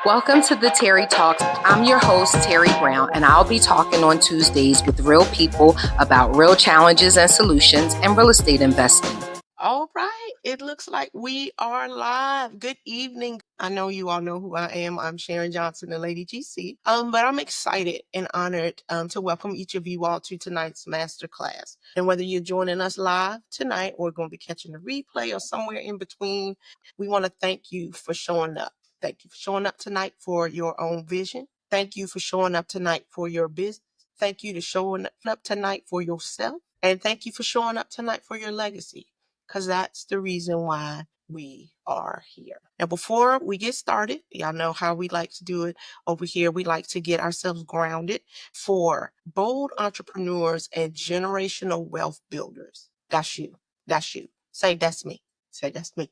Welcome to the Terri Talks. I'm your host, Terri Brown, and I'll be talking on Tuesdays with real people about real challenges and solutions in real estate investing. All right, it looks like we are live. Good evening. I know you all know who I am. I'm Sharon Johnson, the Lady GC. But I'm excited and honored to welcome each of you all to tonight's masterclass. And whether you're joining us live tonight or going to be catching the replay or somewhere in between, we want to thank you for showing up. Thank you for showing up tonight for your own vision. Thank you for showing up tonight for your business. Thank you for showing up tonight for yourself. And thank you for showing up tonight for your legacy, because that's the reason why we are here. Now, before we get started, y'all know how we like to do it over here. We like to get ourselves grounded for bold entrepreneurs and generational wealth builders. That's you. That's you. Say, that's me. Say, that's me.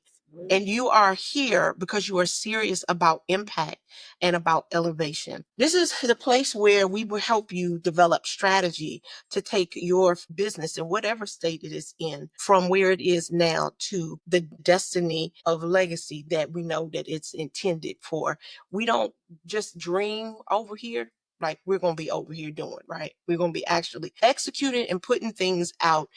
And you are here because you are serious about impact and about elevation. This is the place where we will help you develop strategy to take your business in whatever state it is in from where it is now to the destiny of legacy that we know that it's intended for. We don't just dream over here. Like we're going to be over here doing, right? We're going to be actually executing and putting things out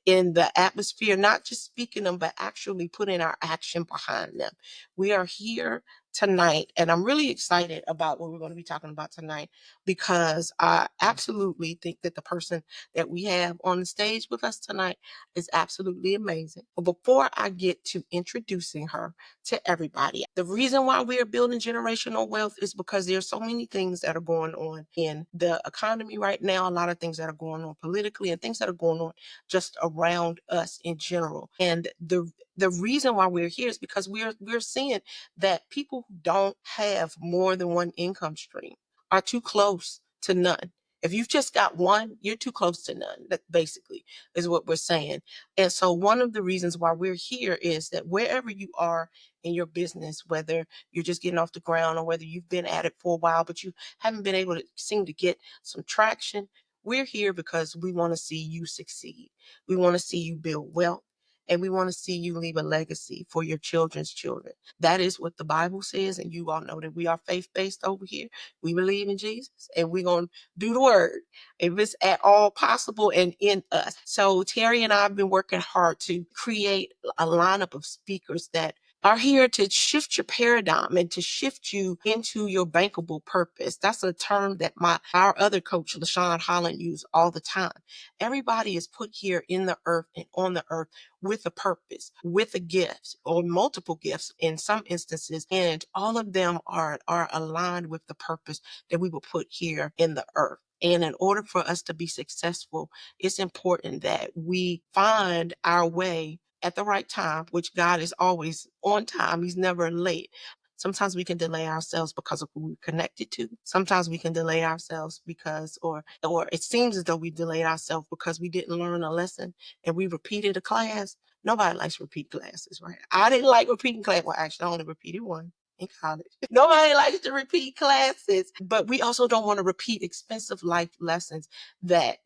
in the atmosphere, not just speaking them, but actually putting our action behind them. We are here tonight, and I'm really excited about what we're going to be talking about tonight, because I absolutely think that the person that we have on the stage with us tonight is absolutely amazing. But before I get to introducing her to everybody, the reason why we are building generational wealth is because there's so many things that are going on in the economy right now, a lot of things that are going on politically and things that are going on just around us in general. And the reason why we're here is because we're seeing that people who don't have more than one income stream are too close to none. If you've just got one, you're too close to none. That basically is what we're saying. And so one of the reasons why we're here is that wherever you are in your business, whether you're just getting off the ground or whether you've been at it for a while, but you haven't been able to seem to get some traction, we're here because we want to see you succeed. We want to see you build wealth. And we want to see you leave a legacy for your children's children. That is what the Bible says. And you all know that we are faith-based over here. We believe in Jesus, and we're going to do the word if it's at all possible and in us. So Terri and I have been working hard to create a lineup of speakers that are here to shift your paradigm and to shift you into your bankable purpose. That's a term that our other coach, LaShawn Holland, used all the time. Everybody is put here in the earth and on the earth with a purpose, with a gift or multiple gifts in some instances, and all of them are aligned with the purpose that we will put here in the earth. And in order for us to be successful, it's important that we find our way at the right time, which God is always on time. He's never late. Sometimes we can delay ourselves because of who we're connected to. Sometimes we can delay ourselves because, or it seems as though we delayed ourselves because we didn't learn a lesson and we repeated a class. Nobody likes repeat classes, right? I didn't like repeating class. Well, actually, I only repeated one in college. Nobody likes to repeat classes, but we also don't want to repeat expensive life lessons that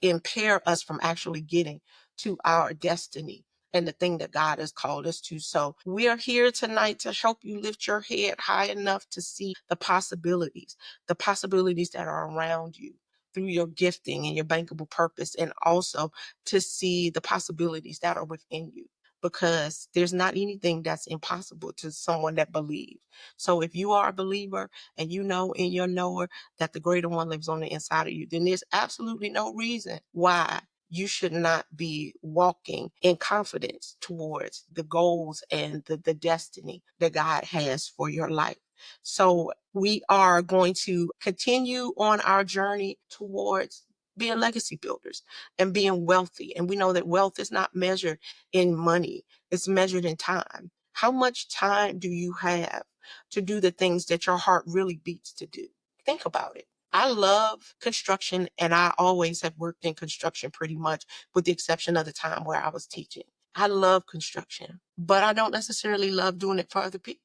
impair us from actually getting to our destiny and the thing that God has called us to. So we are here tonight to help you lift your head high enough to see the possibilities that are around you through your gifting and your bankable purpose, and also to see the possibilities that are within you, because there's not anything that's impossible to someone that believes. So if you are a believer and you know in your knower that the greater one lives on the inside of you, then there's absolutely no reason why you should not be walking in confidence towards the goals and the destiny that God has for your life. So we are going to continue on our journey towards being legacy builders and being wealthy. And we know that wealth is not measured in money. It's measured in time. How much time do you have to do the things that your heart really beats to do? Think about it. I love construction, and I always have worked in construction pretty much, with the exception of the time where I was teaching. I love construction, but I don't necessarily love doing it for other people.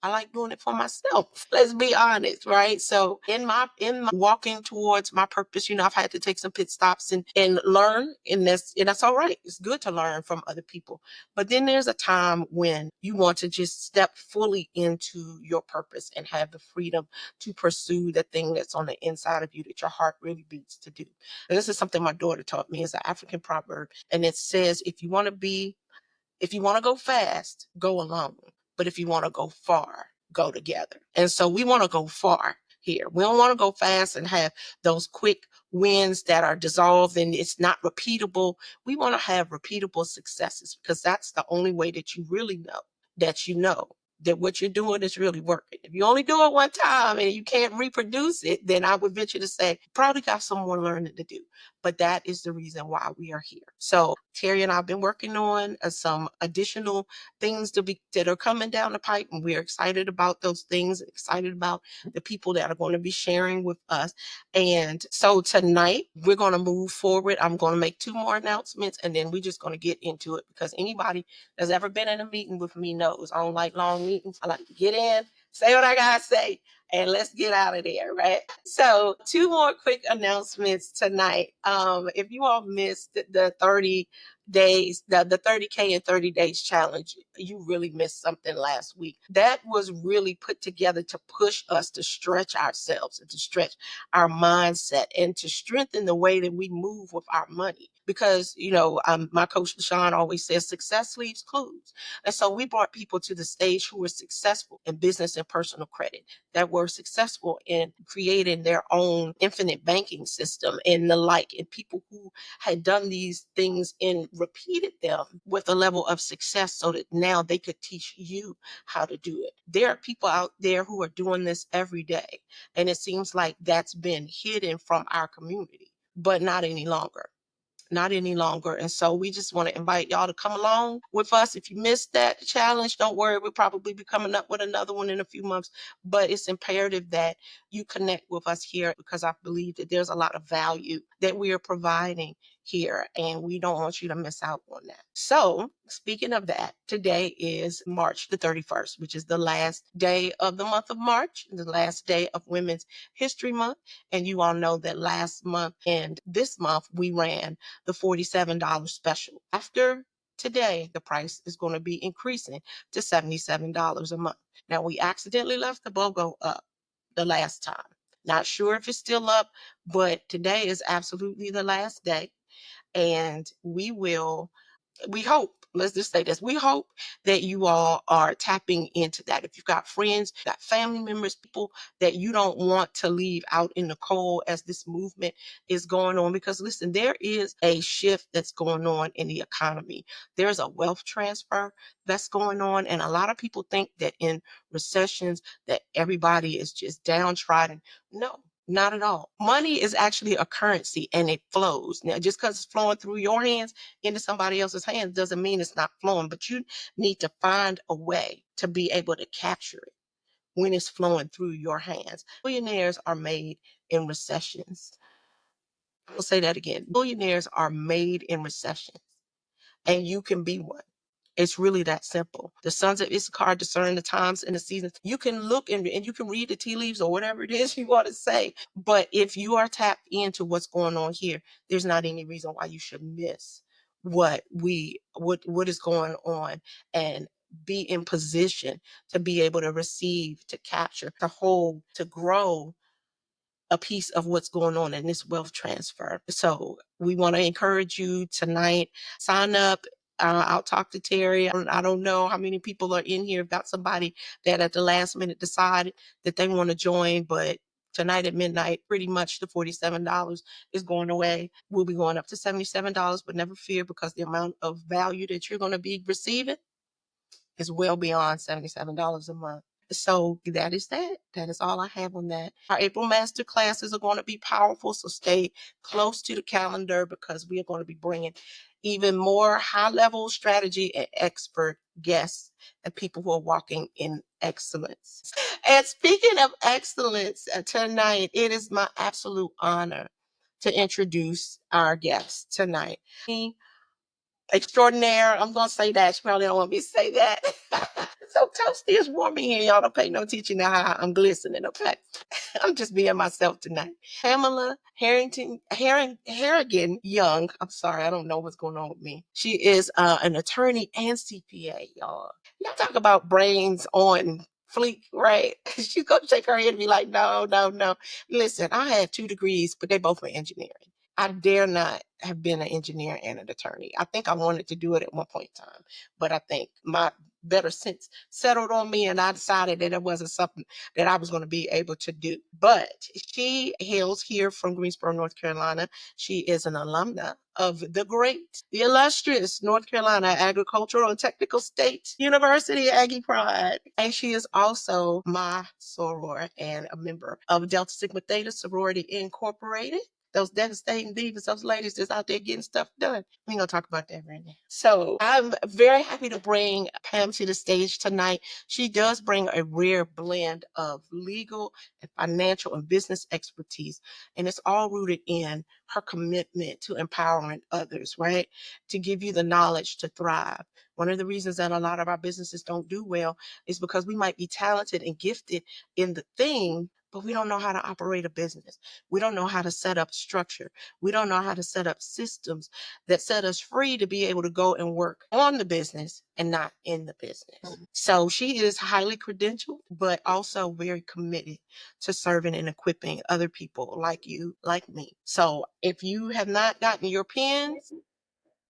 I like doing it for myself. Let's be honest, right? So in my walking towards my purpose, I've had to take some pit stops and learn, and that's all right. It's good to learn from other people. But then there's a time when you want to just step fully into your purpose and have the freedom to pursue the thing that's on the inside of you that your heart really beats to do. And this is something my daughter taught me. It's an African proverb, and it says, if you want to go fast, go alone. But if you want to go far, go together. And so we want to go far here. We don't want to go fast and have those quick wins that are dissolved and it's not repeatable. We want to have repeatable successes, because that's the only way that you really know that what you're doing is really working. If you only do it one time and you can't reproduce it, then I would venture to say, probably got some more learning to do. But that is the reason why we are here. So Terri and I have been working on some additional things that are coming down the pipe, and we're excited about those things, excited about the people that are going to be sharing with us. And so tonight we're going to move forward. I'm going to make 2 more announcements, and then we're just going to get into it, because anybody that's ever been in a meeting with me knows I don't like long meetings. I like to get in, say what I gotta say, and let's get out of there, right? So 2 more quick announcements tonight. If you all missed the 30 days, the 30K in 30 days challenge, you really missed something last week. That was really put together to push us to stretch ourselves and to stretch our mindset and to strengthen the way that we move with our money. Because, my coach, Sean, always says success leaves clues. And so we brought people to the stage who were successful in business and personal credit, that were successful in creating their own infinite banking system and the like, and people who had done these things and repeated them with a level of success so that now they could teach you how to do it. There are people out there who are doing this every day, and it seems like that's been hidden from our community, but not any longer. Not any longer. And so we just want to invite y'all to come along with us. If you missed that challenge, don't worry. We'll probably be coming up with another one in a few months. But it's imperative that you connect with us here, because I believe that there's a lot of value that we are providing here, and we don't want you to miss out on that. So speaking of that, today is March the 31st, which is the last day of the month of March, the last day of Women's History Month. And you all know that last month and this month we ran the $47 special. After today, the price is going to be increasing to $77 a month. Now, we accidentally left the BOGO up the last time. Not sure if it's still up, but today is absolutely the last day. And we hope, let's just say this, we hope that you all are tapping into that. If you've got friends, got family members, people that you don't want to leave out in the cold as this movement is going on, because listen, there is a shift that's going on in the economy. There's a wealth transfer that's going on, and a lot of people think that in recessions that everybody is just downtrodden. No, not at all. Money is actually a currency, and it flows. Now, just because it's flowing through your hands into somebody else's hands doesn't mean it's not flowing, but you need to find a way to be able to capture it when it's flowing through your hands. Billionaires are made in recessions. I'll say that again. Billionaires are made in recessions, and you can be one. It's really that simple. The sons of Issachar discern the times and the seasons. You can look and you can read the tea leaves or whatever it is you want to say. But if you are tapped into what's going on here, there's not any reason why you should miss what is going on, and be in position to be able to receive, to capture, to hold, to grow a piece of what's going on in this wealth transfer. So we want to encourage you tonight, sign up. I'll talk to Terri. I don't know how many people are in here. Got somebody that at the last minute decided that they want to join, but tonight at midnight, pretty much the $47 is going away. We'll be going up to $77, but never fear, because the amount of value that you're going to be receiving is well beyond $77 a month. So that is that. That is all I have on that. Our April master classes are going to be powerful, so stay close to the calendar, because we are going to be bringing even more high-level strategy and expert guests and people who are walking in excellence. And speaking of excellence, tonight it is my absolute honor to introduce our guest tonight. Extraordinaire. I'm going to say that. She probably don't want me to say that. So toasty is warm in here. Y'all don't pay no attention to how I'm glistening, okay? I'm just being myself tonight. Pamela Harrigan-Young. I'm sorry, I don't know what's going on with me. She is an attorney and CPA, y'all. Y'all talk about brains on fleek, right? She's gonna shake her head and be like, no, no, no. Listen, I had 2 degrees, but they both were engineering. I dare not have been an engineer and an attorney. I think I wanted to do it at one point in time, but I think my better sense settled on me and I decided that it wasn't something that I was going to be able to do. But she hails here from Greensboro, North Carolina. She is an alumna of the great, the illustrious North Carolina Agricultural and Technical State University, Aggie Pride. And she is also my soror and a member of Delta Sigma Theta Sorority Incorporated. Those devastating divas, those ladies that's out there getting stuff done. We ain't gonna talk about that right now. So I'm very happy to bring Pam to the stage tonight. She does bring a rare blend of legal and financial and business expertise, and it's all rooted in her commitment to empowering others, right? To give you the knowledge to thrive. One of the reasons that a lot of our businesses don't do well is because we might be talented and gifted in the thing, but we don't know how to operate a business. We don't know how to set up structure. We don't know how to set up systems that set us free to be able to go and work on the business and not in the business. So she is highly credentialed, but also very committed to serving and equipping other people like you, like me. So if you have not gotten your pens,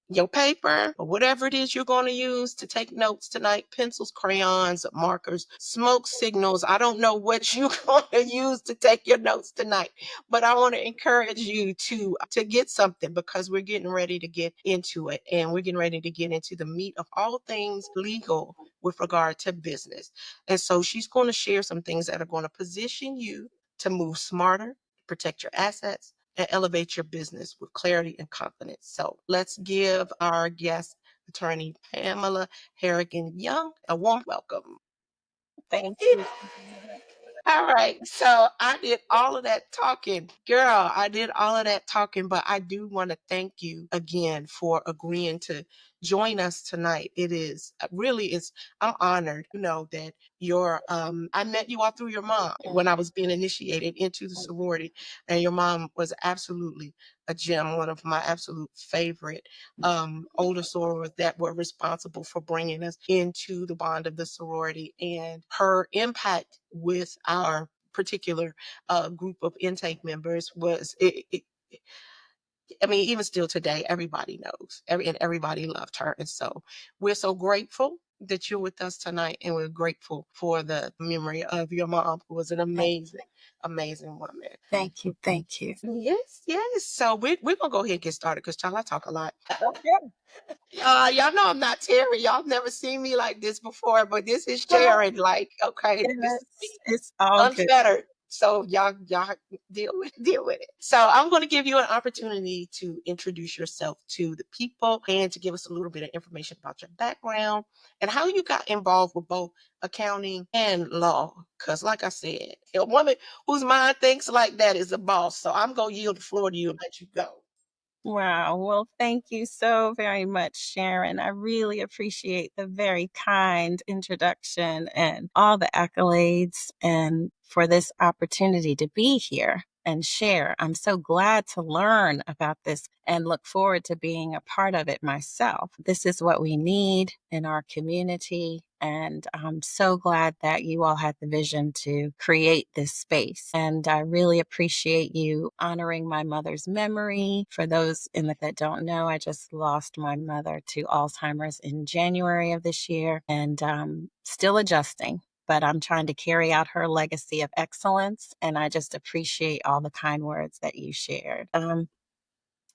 your paper, or whatever it is you're going to use to take notes tonight, pencils, crayons, markers, smoke signals. I don't know what you're going to use to take your notes tonight, but I want to encourage you to get something because we're getting ready to get into it and we're getting ready to get into the meat of all things legal with regard to business. And so she's going to share some things that are going to position you to move smarter, protect your assets, and elevate your business with clarity and confidence. So let's give our guest, attorney Pamela Harrigan-Young, a warm welcome. Thank you. All right. So I did all of that talking. Girl, I did all of that talking, but I do want to thank you again for agreeing to join us tonight. It is really is I'm honored, that I met you all through your mom when I was being initiated into the sorority. And your mom was absolutely a gem, one of my absolute favorite older sorors that were responsible for bringing us into the bond of the sorority, and her impact with our particular group of intake members was I mean, even still today, everybody knows, and everybody loved her. And so we're so grateful that you're with us tonight, and we're grateful for the memory of your mom, who was an amazing, amazing woman. Thank you. Thank you. Yes, yes. So we're gonna go ahead and get started because child, I talk a lot. Okay. Y'all know I'm not Terry. Y'all have never seen me like this before, but this is Well, Sharon. Like, okay, this is me, it's all good. unfettered. So y'all deal with it. So I'm going to give you an opportunity to introduce yourself to the people and to give us a little bit of information about your background and how you got involved with both accounting and law. Because, like I said, a woman whose mind thinks like that is a boss. So I'm going to yield the floor to you and let you go. Wow. Well, thank you so very much, Sharon. I really appreciate the very kind introduction and all the accolades and for this opportunity to be here and share. I'm so glad to learn about this and look forward to being a part of it myself. This is what we need in our community. And I'm so glad that you all had the vision to create this space. And I really appreciate you honoring my mother's memory. For those that don't know, I just lost my mother to Alzheimer's in January of this year, and still adjusting. But I'm trying to carry out her legacy of excellence. And I just appreciate all the kind words that you shared.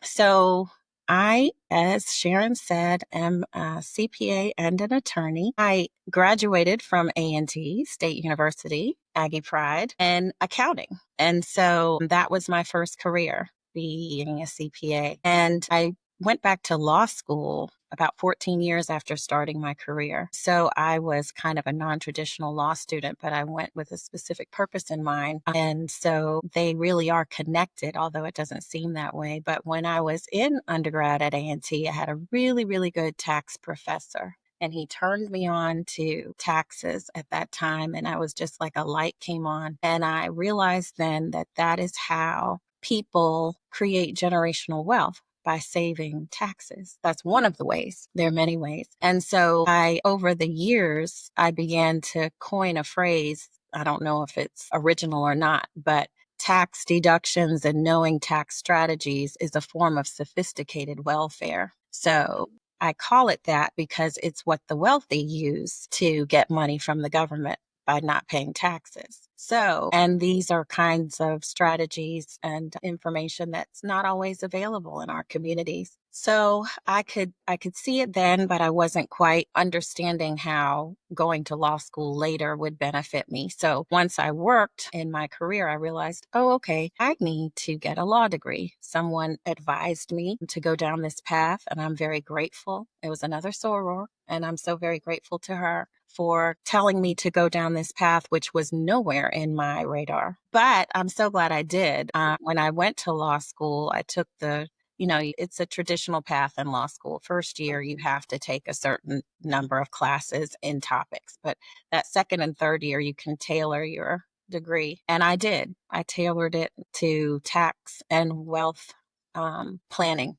So I, as Sharon said, am a CPA and an attorney. I graduated from A&T State University, Aggie Pride, in accounting. And so that was my first career, being a CPA. And I went back to law school about 14 years after starting my career. So I was kind of a non-traditional law student, but I went with a specific purpose in mind. And so they really are connected, although it doesn't seem that way. But when I was in undergrad at A&T, I had a really, really good tax professor. and he turned me on to taxes at that time. And I was just like a light came on. And I realized then that that is how people create generational wealth, by saving taxes. That's one of the ways. There are many ways. And so over the years, I began to coin a phrase. I don't know if it's original or not, but tax deductions and knowing tax strategies is a form of sophisticated welfare. So I call it that because it's what the wealthy use to get money from the government by not paying taxes. So, and these are kinds of strategies and information that's not always available in our communities. So I could see it then, but I wasn't quite understanding how going to law school later would benefit me. So once I worked in my career, I realized, oh, okay, I need to get a law degree. Someone advised me to go down this path, and I'm very grateful. It was another soror, and I'm so very grateful to her for telling me to go down this path, which was nowhere in my radar. But I'm so glad I did. When I went to law school, I took it's a traditional path in law school. First year, you have to take a certain number of classes in topics. But that second and third year, you can tailor your degree. And I did. I tailored it to tax and wealth planning.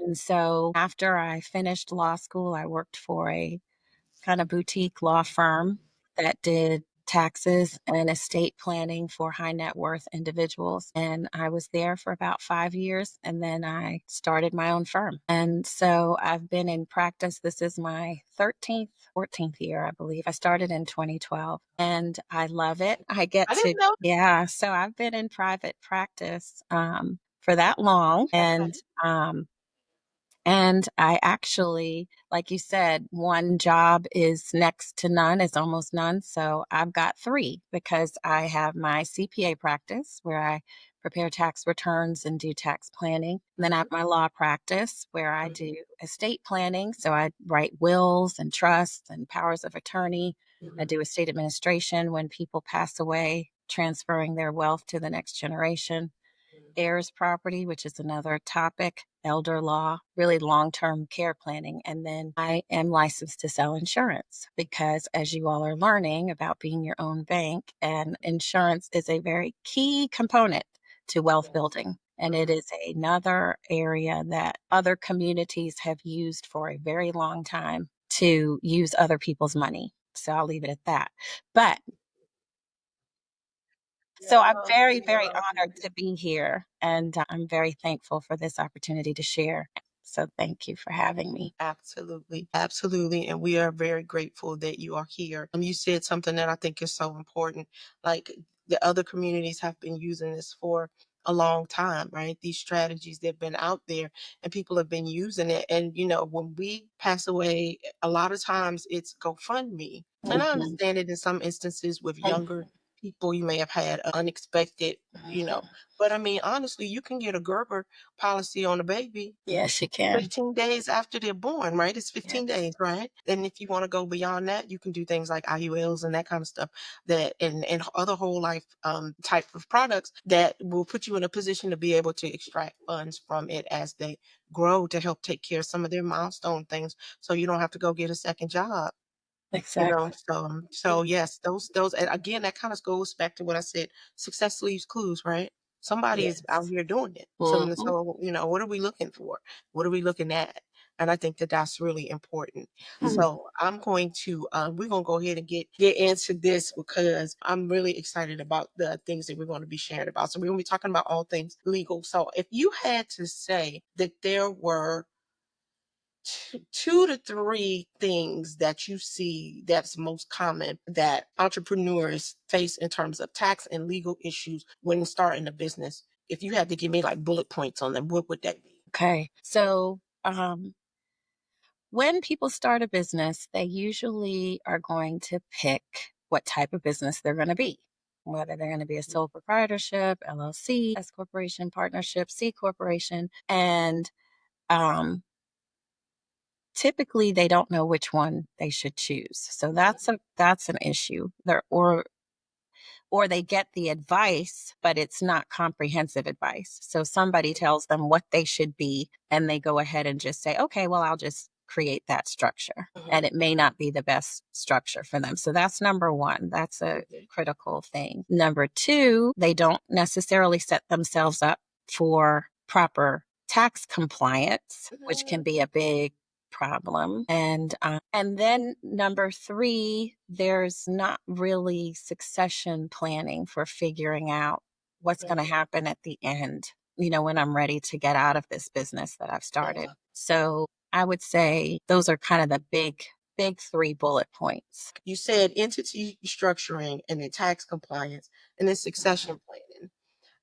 And so after I finished law school, I worked for a kind of boutique law firm that did taxes and estate planning for high net worth individuals. And I was there for about 5 years, and then I started my own firm. And so I've been in practice. This is my 13th, 14th year, I believe. I started in 2012, and I love it. I didn't know. yeah. So I've been in private practice for that long. And I actually, like you said, one job is next to none, it's almost none. So I've got three because I have my CPA practice where I prepare tax returns and do tax planning. And then I have my law practice where I do estate planning. So I write wills and trusts and powers of attorney. I do estate administration when people pass away, transferring their wealth to the next generation. Heirs property, which is another topic, elder law, really long-term care planning. And then I am licensed to sell insurance because, as you all are learning about being your own bank, and insurance is a very key component to wealth building. And it is another area that other communities have used for a very long time to use other people's money. So I'll leave it at that. But so I'm very, very honored to be here, and I'm very thankful for this opportunity to share. So thank you for having me. Absolutely. Absolutely. And we are very grateful that you are here. You said something that I think is so important. Like the other communities have been using this for a long time, right? These strategies that have been out there and people have been using it. And, when we pass away, a lot of times it's GoFundMe. And I Mhm. understand it in some instances with younger people, you may have had unexpected, but I mean, honestly, you can get a Gerber policy on a baby Yes, you can. 15 days after they're born, right? It's 15 Yes. days, right? And if you want to go beyond that, you can do things like IULs and that kind of stuff that and other whole life type of products that will put you in a position to be able to extract funds from it as they grow to help take care of some of their milestone things so you don't have to go get a second job. Exactly. So yes, those and again that kind of goes back to what I said, success leaves clues, right? Somebody is out Yes. here doing it. Mhm. So what are we looking for? What are we looking at? And I think that that's really important. So I'm going to we're gonna go ahead and get into this because I'm really excited about the things that we're going to be sharing about. So we're gonna be talking about all things legal. So if you had to say that there were two to three things that you see that's most common that entrepreneurs face in terms of tax and legal issues when starting a business. If you had to give me like bullet points on them, what would that be? Okay. So, when people start a business, they usually are going to pick what type of business they're going to be, whether they're going to be a sole proprietorship, LLC, S corporation, partnership, C corporation, and um, typically they don't know which one they should choose. So that's an issue. Or they get the advice, but it's not comprehensive advice. So somebody tells them what they should be, and they go ahead and just say, okay, well, I'll just create that structure. And it may not be the best structure for them. So that's number one. That's a critical thing. Number two, they don't necessarily set themselves up for proper tax compliance, which can be a big problem. And then number three, there's not really succession planning for figuring out what's going to happen at the end, when I'm ready to get out of this business that I've started. So I would say those are kind of the big 3 bullet points. You said entity structuring and then tax compliance and then succession planning.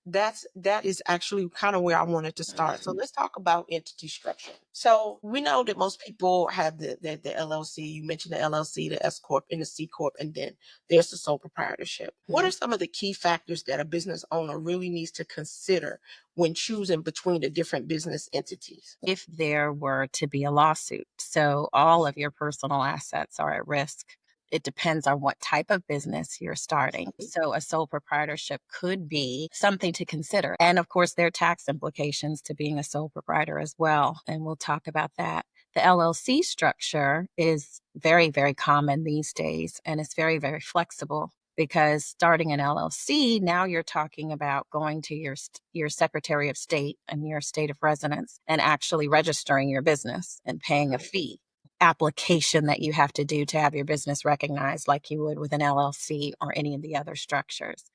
That is actually kind of where I wanted to start. So let's talk about entity structure. So we know that most people have the LLC. You mentioned the LLC, the S-Corp, and the C-Corp, and then there's the sole proprietorship. What are some of the key factors that a business owner really needs to consider when choosing between the different business entities? If there were to be a lawsuit, so all of your personal assets are at risk. It depends on what type of business you're starting. So a sole proprietorship could be something to consider. And of course, there are tax implications to being a sole proprietor as well. And we'll talk about that. The LLC structure is very, very common these days, and it's very, very flexible. Because starting an LLC, now you're talking about going to your Secretary of State and your state of residence and actually registering your business and paying a fee. Application that you have to do to have your business recognized like you would with an LLC or any of the other structures.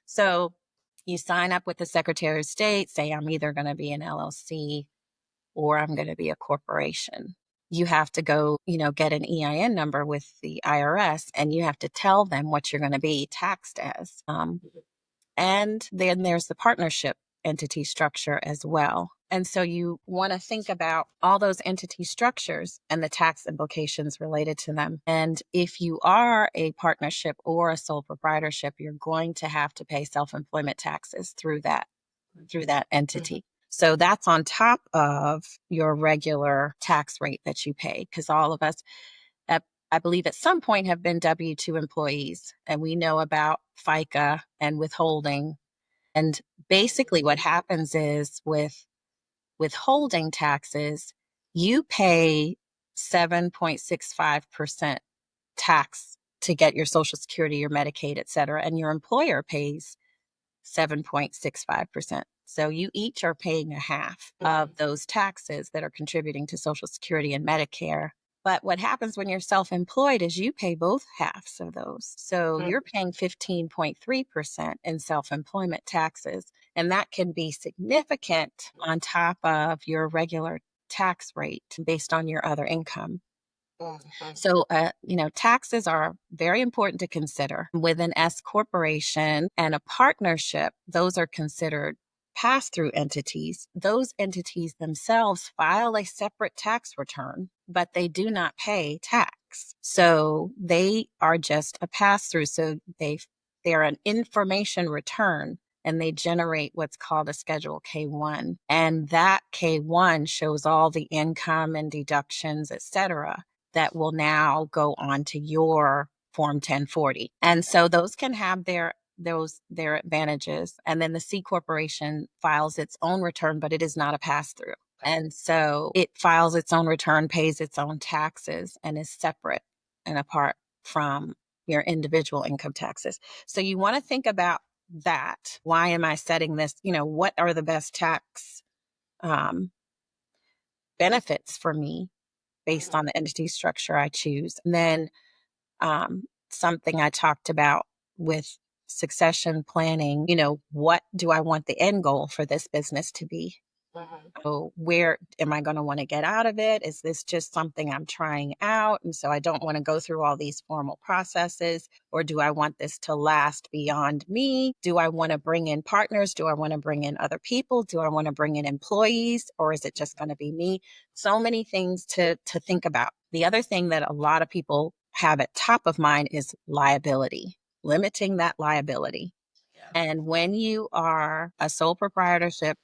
So you sign up with the Secretary of State, say, I'm either going to be an LLC or I'm going to be a corporation. You have to go, get an EIN number with the IRS, and you have to tell them what you're going to be taxed as. And then there's the partnership entity structure as well. And so you want to think about all those entity structures and the tax implications related to them. And if you are a partnership or a sole proprietorship, you're going to have to pay self-employment taxes through that entity. So that's on top of your regular tax rate that you pay, because all of us, I believe at some point, have been W-2 employees, and we know about FICA and withholding. And basically what happens is with withholding taxes, you pay 7.65% tax to get your Social Security, your Medicaid, et cetera, and your employer pays 7.65%. So you each are paying a half of those taxes that are contributing to Social Security and Medicare. But what happens when you're self-employed is you pay both halves of those. So you're paying 15.3% in self-employment taxes. And that can be significant on top of your regular tax rate based on your other income. So, taxes are very important to consider. With an S corporation and a partnership, those are considered pass-through entities. Those entities themselves file a separate tax return, but they do not pay tax. So they are just a pass-through. So they're an information return, and they generate what's called a Schedule K-1. And that K-1 shows all the income and deductions, et cetera, that will now go on to your Form 1040. And so those can have their advantages. And then the C corporation files its own return, but it is not a pass-through. And so it files its own return, pays its own taxes, and is separate and apart from your individual income taxes. So you want to think about that. Why am I setting this? What are the best tax benefits for me based on the entity structure I choose? And then something I talked about with succession planning, what do I want the end goal for this business to be? So where am I going to want to get out of it? Is this just something I'm trying out? And so I don't want to go through all these formal processes, or do I want this to last beyond me? Do I want to bring in partners? Do I want to bring in other people? Do I want to bring in employees, or is it just going to be me? So many things to think about. The other thing that a lot of people have at top of mind is liability, limiting that liability. And when you are a sole proprietorship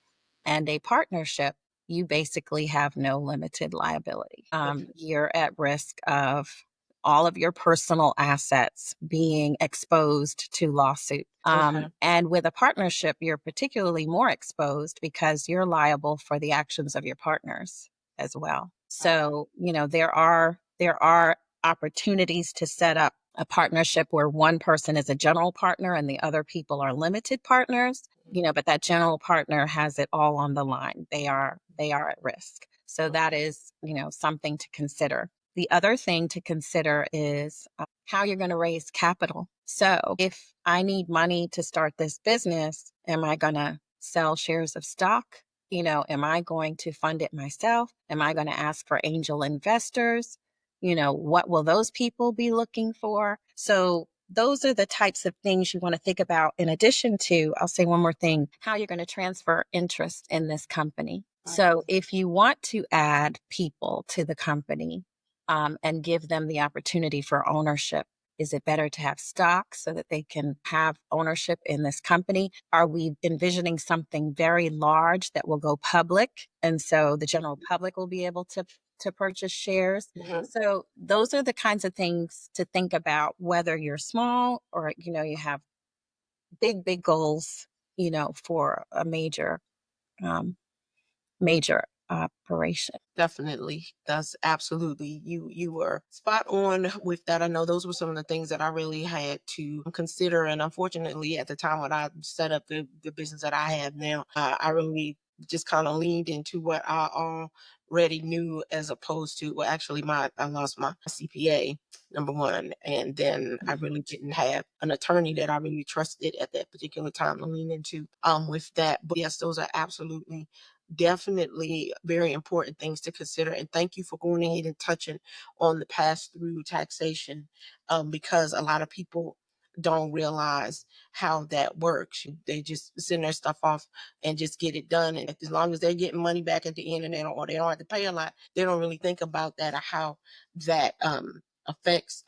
and a partnership, you basically have no limited liability. You're at risk of all of your personal assets being exposed to lawsuit. And with a partnership, you're particularly more exposed because you're liable for the actions of your partners as well. So, there are opportunities to set up a partnership where one person is a general partner and the other people are limited partners, but that general partner has it all on the line. They are at risk. So that is, something to consider. The other thing to consider is how you're going to raise capital. So if I need money to start this business, am I going to sell shares of stock? Am I going to fund it myself? Am I going to ask for angel investors? What will those people be looking for? So those are the types of things you want to think about. In addition to, I'll say one more thing, how you're going to transfer interest in this company. So if you want to add people to the company and give them the opportunity for ownership, is it better to have stock so that they can have ownership in this company? Are we envisioning something very large that will go public? And so the general public will be able to purchase shares. So those are the kinds of things to think about, whether you're small or, you have big goals, for a major operation. Definitely. That's absolutely, you were spot on with that. I know those were some of the things that I really had to consider. And unfortunately, at the time when I set up the business that I have now, I really just kind of leaned into what I already knew, as opposed to, well, actually I lost my CPA, number one. And then I really didn't have an attorney that I really trusted at that particular time to lean into with that. But yes, those are absolutely definitely very important things to consider. And thank you for going ahead and touching on the pass through taxation, because a lot of people don't realize how that works. They just send their stuff off and just get it done. And as long as they're getting money back at the end, and they don't have to pay a lot, they don't really think about that, or how that affects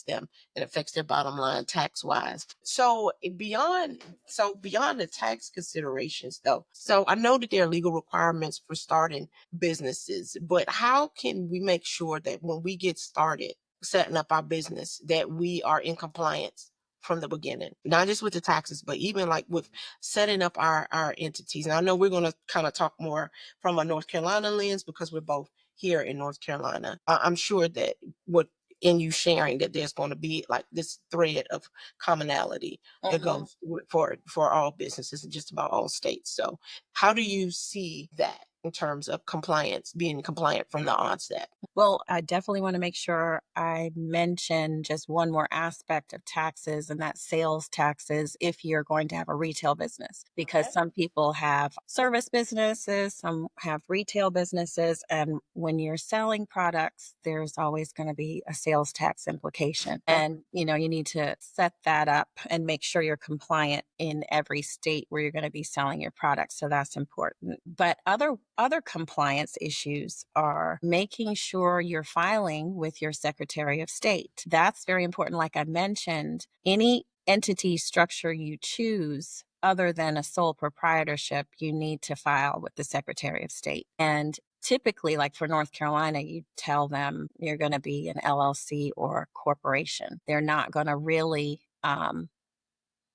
them and affects their bottom line tax wise. So beyond the tax considerations though, so I know that there are legal requirements for starting businesses, but how can we make sure that when we get started setting up our business, that we are in compliance from the beginning, not just with the taxes, but even like with setting up our entities? And I know we're going to kind of talk more from a North Carolina lens, because we're both here in North Carolina. I'm sure that what in you sharing that there's going to be like this thread of commonality that goes for all businesses and just about all states. So how do you see that in terms of compliance, being compliant from the onset? Well, I definitely want to make sure I mention just one more aspect of taxes, and that's sales taxes if you're going to have a retail business, because some people have service businesses, some have retail businesses. And when you're selling products, there's always going to be a sales tax implication. And, you need to set that up and make sure you're compliant in every state where you're going to be selling your products. So that's important. But other compliance issues are making sure you're filing with your Secretary of State. That's very important. Like I mentioned, any entity structure you choose other than a sole proprietorship, you need to file with the Secretary of State. And typically, like for North Carolina, you tell them you're going to be an LLC or corporation. They're not going to really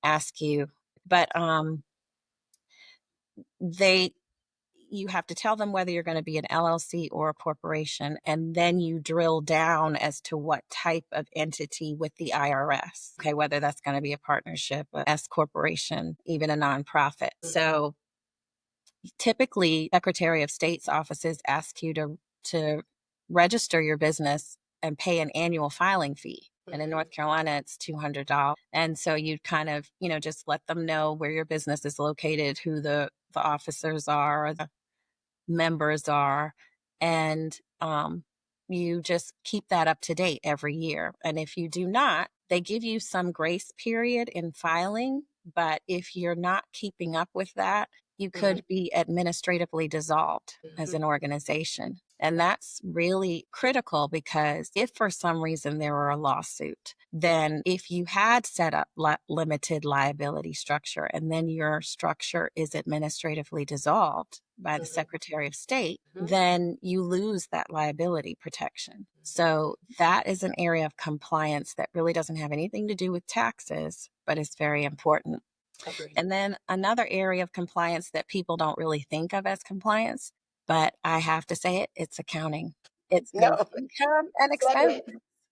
ask you, but you have to tell them whether you're going to be an LLC or a corporation, and then you drill down as to what type of entity with the IRS. Okay, whether that's going to be a partnership, a S corporation, even a nonprofit. So typically, Secretary of State's offices ask you to register your business and pay an annual filing fee. And in North Carolina, it's $200. And so you kind of, just let them know where your business is located, who the officers are, or the members are, and you just keep that up to date every year. And if you do not, they give you some grace period in filing. But if you're not keeping up with that, you could be administratively dissolved as an organization. And that's really critical, because if for some reason there were a lawsuit, then if you had set up limited liability structure and then your structure is administratively dissolved by the Secretary of State, then you lose that liability protection. So that is an area of compliance that really doesn't have anything to do with taxes, but is very important. And then another area of compliance that people don't really think of as compliance but I have to say it, it's accounting. It's both No, income and say expense.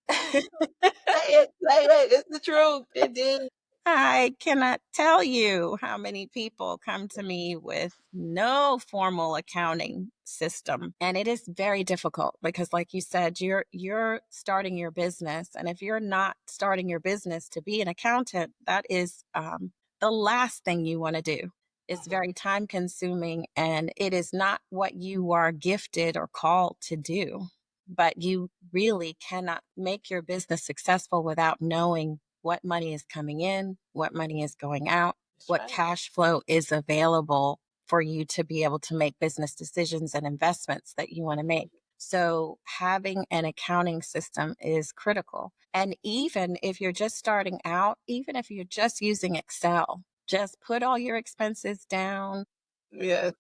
it. Say it. It's the truth. It did. I cannot tell you how many people come to me with no formal accounting system. And it is very difficult because, like you said, you're starting your business. And if you're not starting your business to be an accountant, that is the last thing you want to do. It's very time consuming, and it is not what you are gifted or called to do. But you really cannot make your business successful without knowing what money is coming in, what money is going out, That's what right. cash flow is available for you to be able to make business decisions and investments that you want to make. So having an accounting system is critical. And even if you're just starting out, even if you're just using Excel, just put all your expenses down Yeah.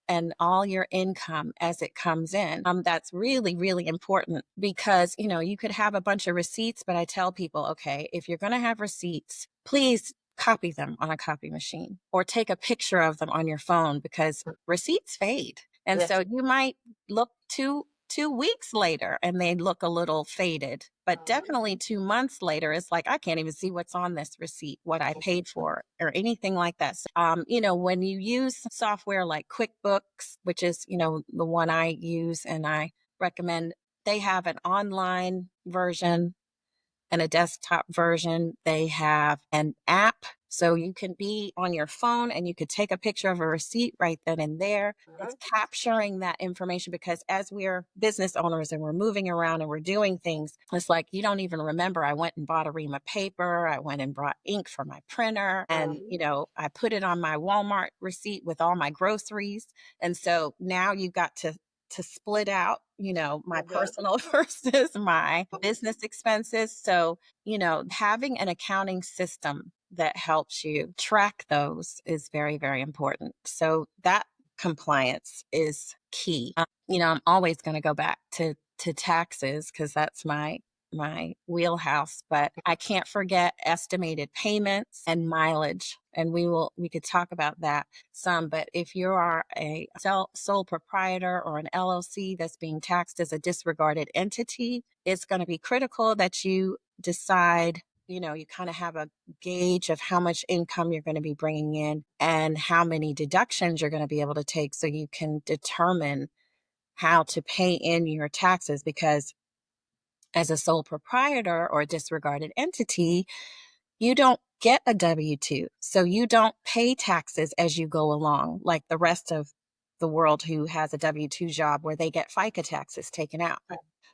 and all your income as it comes in. That's really, really important because, you could have a bunch of receipts, but I tell people, okay, if you're going to have receipts, please copy them on a copy machine or take a picture of them on your phone because receipts fade. And Yes. so you might look two weeks later and they look a little faded, but definitely 2 months later, it's like, I can't even see what's on this receipt, what I paid for or anything like that. So, when you use software like QuickBooks, which is, the one I use and I recommend, they have an online version and a desktop version. They have an app. So you can be on your phone and you could take a picture of a receipt right then and there. It's capturing that information because as we're business owners and we're moving around and we're doing things, it's like you don't even remember. I went and bought a ream of paper. I went and brought ink for my printer. And, I put it on my Walmart receipt with all my groceries. And so now you got to split out, my personal versus my business expenses. So, having an accounting system that helps you track those is very, very important. So that compliance is key. I'm always going to go back to taxes because that's my wheelhouse, but I can't forget estimated payments and mileage. And we could talk about that some, but if you are a sole proprietor or an LLC that's being taxed as a disregarded entity, it's going to be critical that you decide, you kind of have a gauge of how much income you're going to be bringing in and how many deductions you're going to be able to take so you can determine how to pay in your taxes. Because as a sole proprietor or a disregarded entity, you don't get a W-2. So you don't pay taxes as you go along, like the rest of the world who has a W-2 job where they get FICA taxes taken out.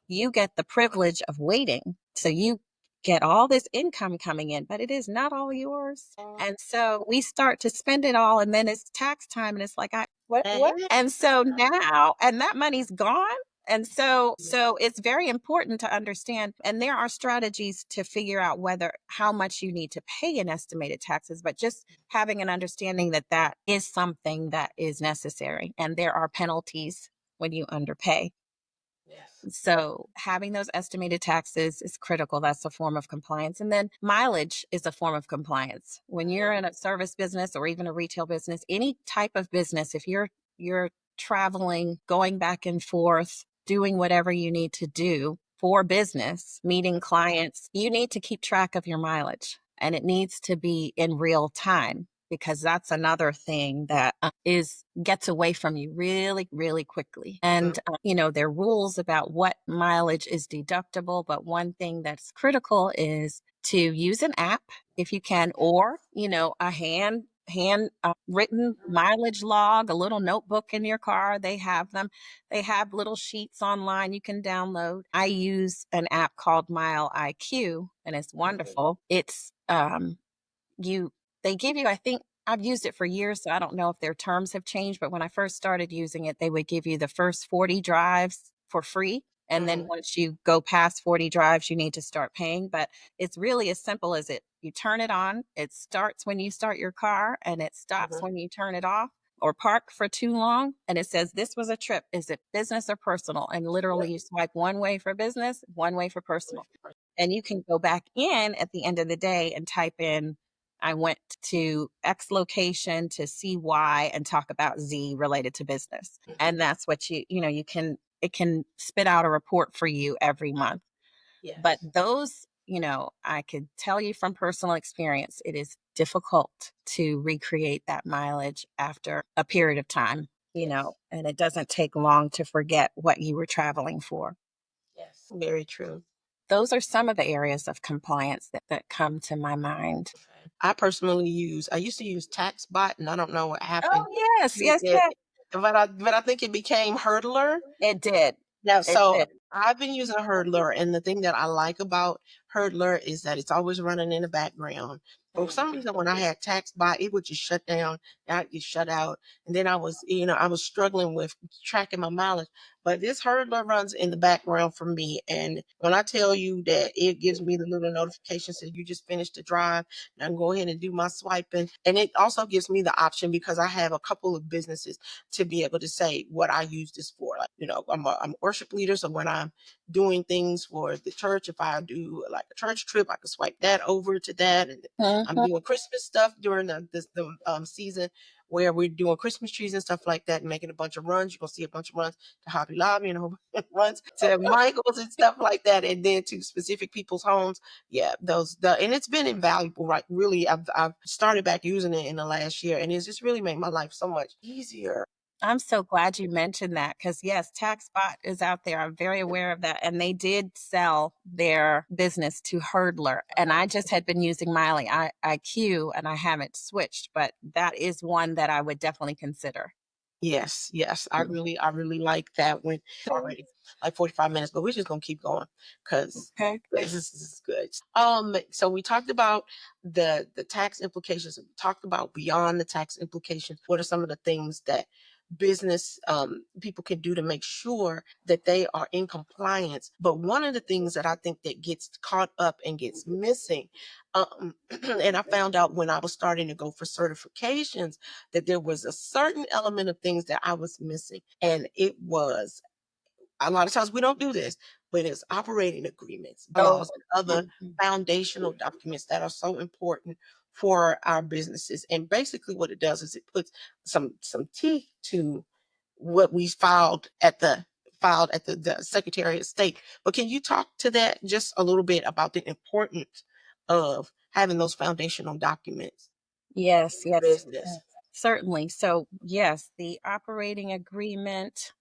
You get the privilege of waiting. So you get all this income coming in, but it is not all yours. And so we start to spend it all and then it's tax time and it's like, what? And so now, and that money's gone. And so it's very important to understand, and there are strategies to figure out how much you need to pay in estimated taxes, but just having an understanding that is something that is necessary. And there are penalties when you underpay. So having those estimated taxes is critical. That's a form of compliance. And then mileage is a form of compliance. When you're in a service business or even a retail business, any type of business, if you're traveling, going back and forth, doing whatever you need to do for business, meeting clients, you need to keep track of your mileage and it needs to be in real time because that's another thing that gets away from you really, really quickly. And, there are rules about what mileage is deductible. But one thing that's critical is to use an app if you can, or, a hand written mileage log, a little notebook in your car. They have them. They have little sheets online you can download. I use an app called Mile IQ and it's wonderful. It's, they give you, I think I've used it for years, so I don't know if their terms have changed, but when I first started using it, they would give you the first 40 drives for free. And then once you go past 40 drives, you need to start paying. But it's really as simple as you turn it on, it starts when you start your car and it stops when you turn it off or park for too long. And it says, this was a trip. Is it business or personal? And literally you swipe one way for business, one way for personal. And you can go back in at the end of the day and type in I went to X location to see Y and talk about Z related to business. And that's what it can spit out a report for you every month. But Yes. those, I could tell you from personal experience, it is difficult to recreate that mileage after a period of time, Yes. and it doesn't take long to forget what you were traveling for. Yes. Very true. Those are some of the areas of compliance that come to my mind. I used to use TaxBot, and I don't know what happened. Oh, yes, yes, It, yes. but I think it became Hurdler. It did. Yeah, It so did. I've been using Hurdler, and the thing that I like about Hurdler is that it's always running in the background. For some reason, when I had TaxBot, it would just shut down, and I'd get shut out. And then I was struggling with tracking my mileage. But this Hurdler runs in the background for me. And when I tell you that it gives me the little notification says you just finished the drive, and I can go ahead and do my swiping. And it also gives me the option because I have a couple of businesses to be able to say what I use this for. Like, I'm a worship leader. So when I'm doing things for the church, if I do like a church trip, I can swipe that over to that. And I'm Mhm. doing Christmas stuff during the season where we're doing Christmas trees and stuff like that and making a bunch of runs. You're going to see a bunch of runs to Hobby Lobby and a whole bunch of runs to Michael's and stuff like that. And then to specific people's homes. Yeah, and it's been invaluable, right? Really, I've started back using it in the last year, and it's just really made my life so much easier. I'm so glad you mentioned that because, yes, TaxBot is out there. I'm very aware of that. And they did sell their business to Hurdler. And I just had been using Miley IQ and I haven't switched, but that is one that I would definitely consider. Yes, yes. I really like that one already. Like 45 minutes, but we're just gonna keep going because Okay. this is good. So we talked about the tax implications. We talked about beyond the tax implications. What are some of the things that business people can do to make sure that they are in compliance? But one of the things that I think that gets caught up and gets missing, and I found out when I was starting to go for certifications that there was a certain element of things that I was missing. And it was a lot of times we don't do this, but it's operating agreements, Oh, bylaws, and other mhm. foundational documents that are so important for our businesses. And basically what it does is it puts some teeth to what we filed at the Secretary of State. But can you talk to that just a little bit about the importance of having those foundational documents Yes, in your yes, business? certainly. So, yes, the operating agreement,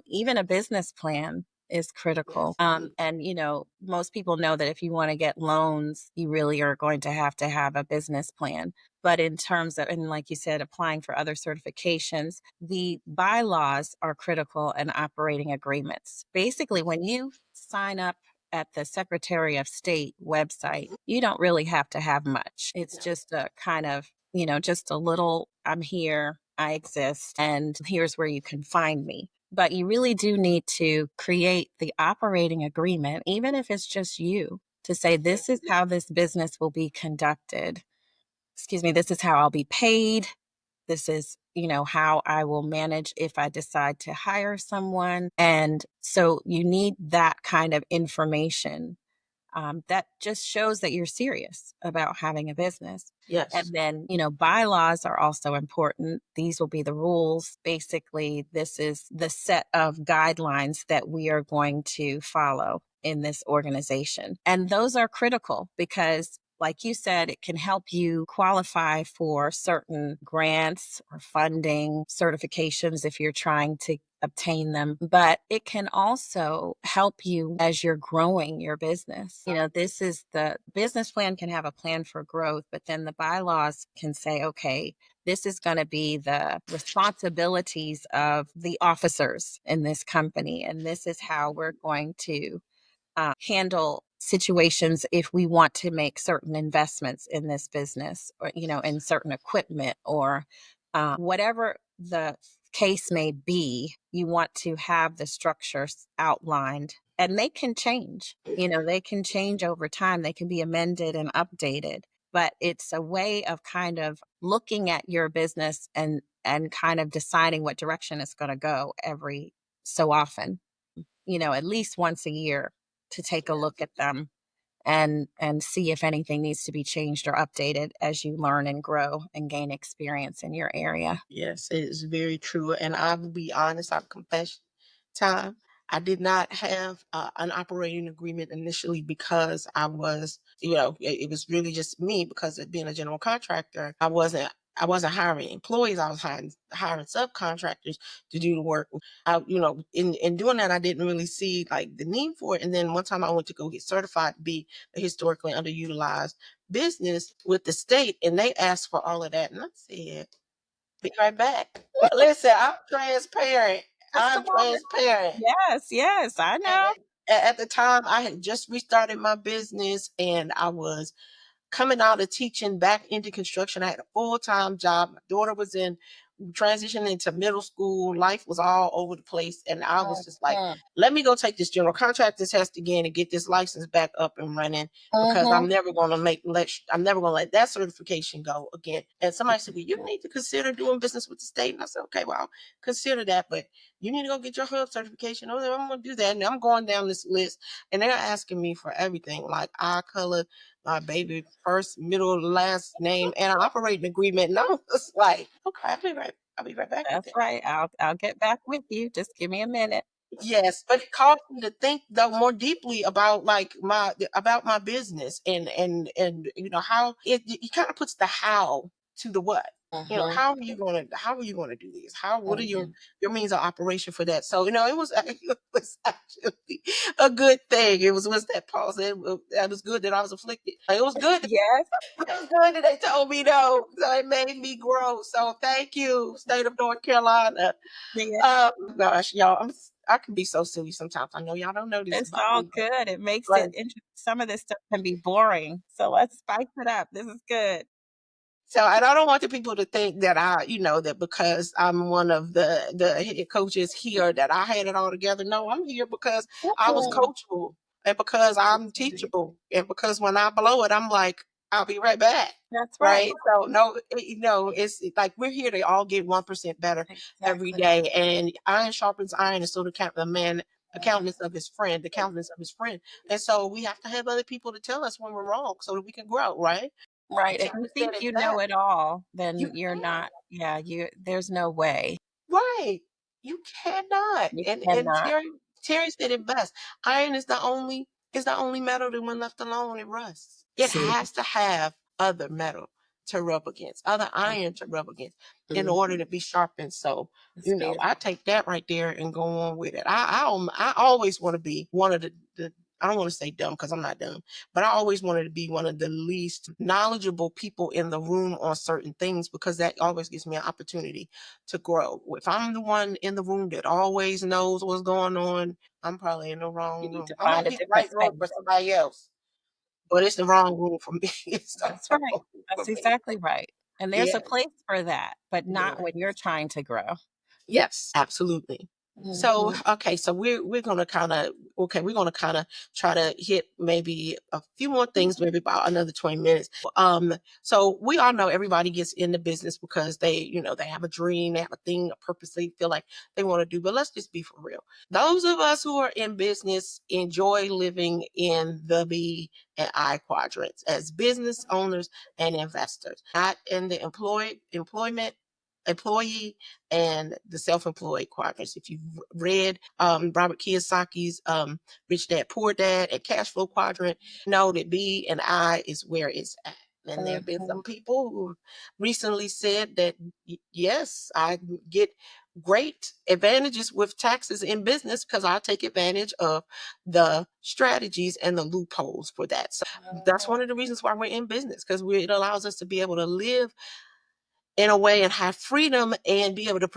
even a business plan is critical. Yes. And, most people know that if you want to get loans, you really are going to have a business plan. But in terms of, and like you said, applying for other certifications, the bylaws are critical and operating agreements. Basically, when you sign up at the Secretary of State website, you don't really have to have much. It's No. just a kind of, just a little, I'm here, I exist, and here's where you can find me. But you really do need to create the operating agreement, even if it's just you, to say, this is how this business will be conducted. Excuse me, this is how I'll be paid. This is, how I will manage if I decide to hire someone. And so you need that kind of information that just shows that you're serious about having a business. Yes. And then, bylaws are also important. These will be the rules. Basically, this is the set of guidelines that we are going to follow in this organization. And those are critical because, like you said, it can help you qualify for certain grants or funding certifications if you're trying to obtain them, but it can also help you as you're growing your business. This is the business plan can have a plan for growth, but then the bylaws can say, okay, this is going to be the responsibilities of the officers in this company, and this is how we're going to handle situations if we want to make certain investments in this business or in certain equipment or whatever the case may be. You want to have the structures outlined, and they can change. They can change over time. They can be amended and updated, but it's a way of kind of looking at your business and kind of deciding what direction it's going to go every so often, at least once a year, to take a look at them and see if anything needs to be changed or updated as you learn and grow and gain experience in your area. Yes, it is very true. And I will be honest, I'll confess time. I did not have an operating agreement initially because I was, it was really just me because of being a general contractor. I wasn't hiring employees. I was hiring subcontractors to do the work. In doing that, I didn't really see like the need for it. And then one time I went to go get certified to be a historically underutilized business with the state, and they asked for all of that. And I said, be right back. Listen, I'm transparent. I'm Come on. transparent. Yes, yes, I know. And at the time, I had just restarted my business and I was coming out of teaching back into construction. I had a full-time job. My daughter was in transitioning into middle school. Life was all over the place. And I was just like, Mhm. let me go take this general contractor test again and get this license back up and running because Mhm. I'm never gonna let that certification go again. And somebody said, well, you need to consider doing business with the state. And I said, okay, well, I'll consider that, but you need to go get your hub certification. I'm gonna do that. And I'm going down this list and they're asking me for everything like eye color, my baby first, middle, last name, and an operating agreement. And I was like, okay, I'll be right back with That's that. right. I'll get back with you. Just give me a minute. Yes, but it caused me to think though more deeply about like my business and how it kind of puts the how to the what. Mhm. How are you gonna do this? What are Mhm. your means of operation for that? So it was actually a good thing. It was that Paul said that was good that I was afflicted. It was good. Yes. It was good that they told me no. So it made me grow. So thank you, state of North Carolina. Yeah. Gosh, y'all, I can be so silly sometimes. I know y'all don't know this It's about all me, good. It makes but it interesting. Some of this stuff can be boring. So let's spice it up. This is good. and I don't want the people to think that that because I'm one of the head coaches here that I had it all together. No, I'm here because I was Mhm. coachable and because I'm teachable and because when I blow it, I'm like, I'll be right back. That's right. Right. So no, it's like we're here to all get 1% better every Exactly. day. And iron sharpens iron, and so the man the countenance of his friend, the countenance of his friend. And so we have to have other people to tell us when we're wrong so that we can grow, right? Right. If Terry you think said it you know best. it all, You then you're can't. not. Yeah, there's no way. Right. You cannot. You And cannot. Terry said it best. Iron is the only metal that when left alone it rusts. It See. has to have other metal to rub against, other iron to rub against in Mhm. order to be sharpened. So, It's I beautiful. take that right there and go on with it. I always want to be one of the I don't want to say dumb because I'm not dumb, but I always wanted to be one of the least knowledgeable people in the room on certain things because that always gives me an opportunity to grow. If I'm the one in the room that always knows what's going on, I'm probably in the You wrong need room. to I find might a be the different right room for space. somebody else, but it's the wrong room for me. It's the That's wrong right. room for That's me. exactly right. And there's Yeah. a place for that, but not Yeah. when you're trying to grow. Yes, absolutely. So, Mhm. okay, so we're gonna kind of we're gonna kind of try to hit maybe a few more things, maybe about another 20 minutes. So we all know everybody gets into business because they have a dream, they have a thing, a purpose they feel like they want to do. But let's just be for real. Those of us who are in business enjoy living in the B and I quadrants as business owners and investors, not in the employee and the self-employed quadrants. If you've read Robert Kiyosaki's Rich Dad Poor Dad and Cash Flow Quadrant, know that B and I is where it's at. And there have been Mhm. some people who recently said that yes, I get great advantages with taxes in business because I take advantage of the strategies and the loopholes for that. So that's one of the reasons why we're in business because it allows us to be able to live in a way and have freedom and be able to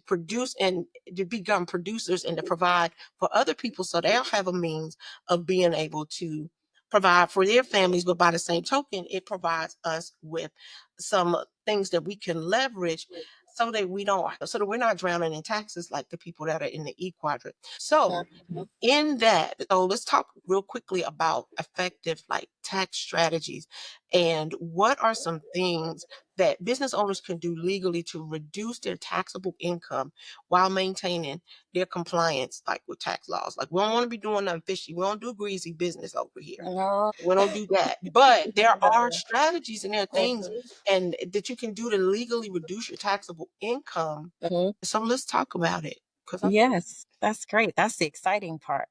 produce and to become producers and to provide for other people so they'll have a means of being able to provide for their families. But by the same token, it provides us with some things that we can leverage so that we're not drowning in taxes like the people that are in the E quadrant. So Mhm. in that, so let's talk real quickly about effective like tax strategies and what are some things that business owners can do legally to reduce their taxable income while maintaining their compliance, like with tax laws. Like, we don't want to be doing nothing fishy. We don't do greasy business over here. No. We don't do that. But there are strategies and there are things and that you can do to legally reduce your taxable income. Mhm. So let's talk about it. Because Yes, that's great. That's the exciting part.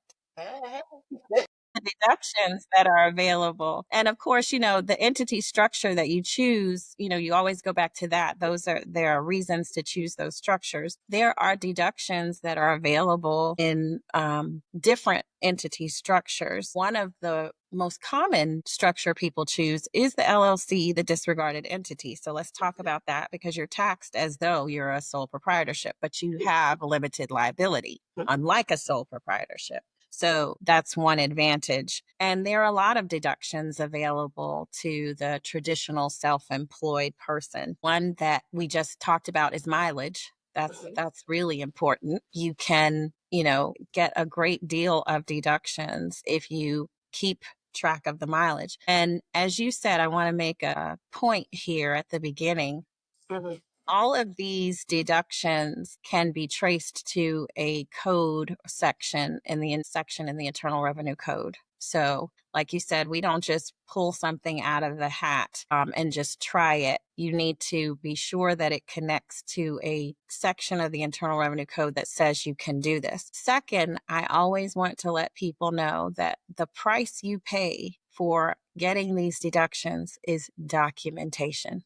The deductions that are available. And of course, the entity structure that you choose, you always go back to that. There are reasons to choose those structures. There are deductions that are available in different entity structures. One of the most common structure people choose is the LLC, the disregarded entity. So let's talk about that because you're taxed as though you're a sole proprietorship, but you have limited liability, unlike a sole proprietorship. So that's one advantage. And there are a lot of deductions available to the traditional self-employed person. One that we just talked about is mileage. That's really important. You can, get a great deal of deductions if you keep track of the mileage. And as you said, I want to make a point here at the beginning. All of these deductions can be traced to a code section in the Internal Revenue Code. So, like you said, we don't just pull something out of the hat and just try it. You need to be sure that it connects to a section of the Internal Revenue Code that says you can do this. Second, I always want to let people know that the price you pay for getting these deductions is documentation.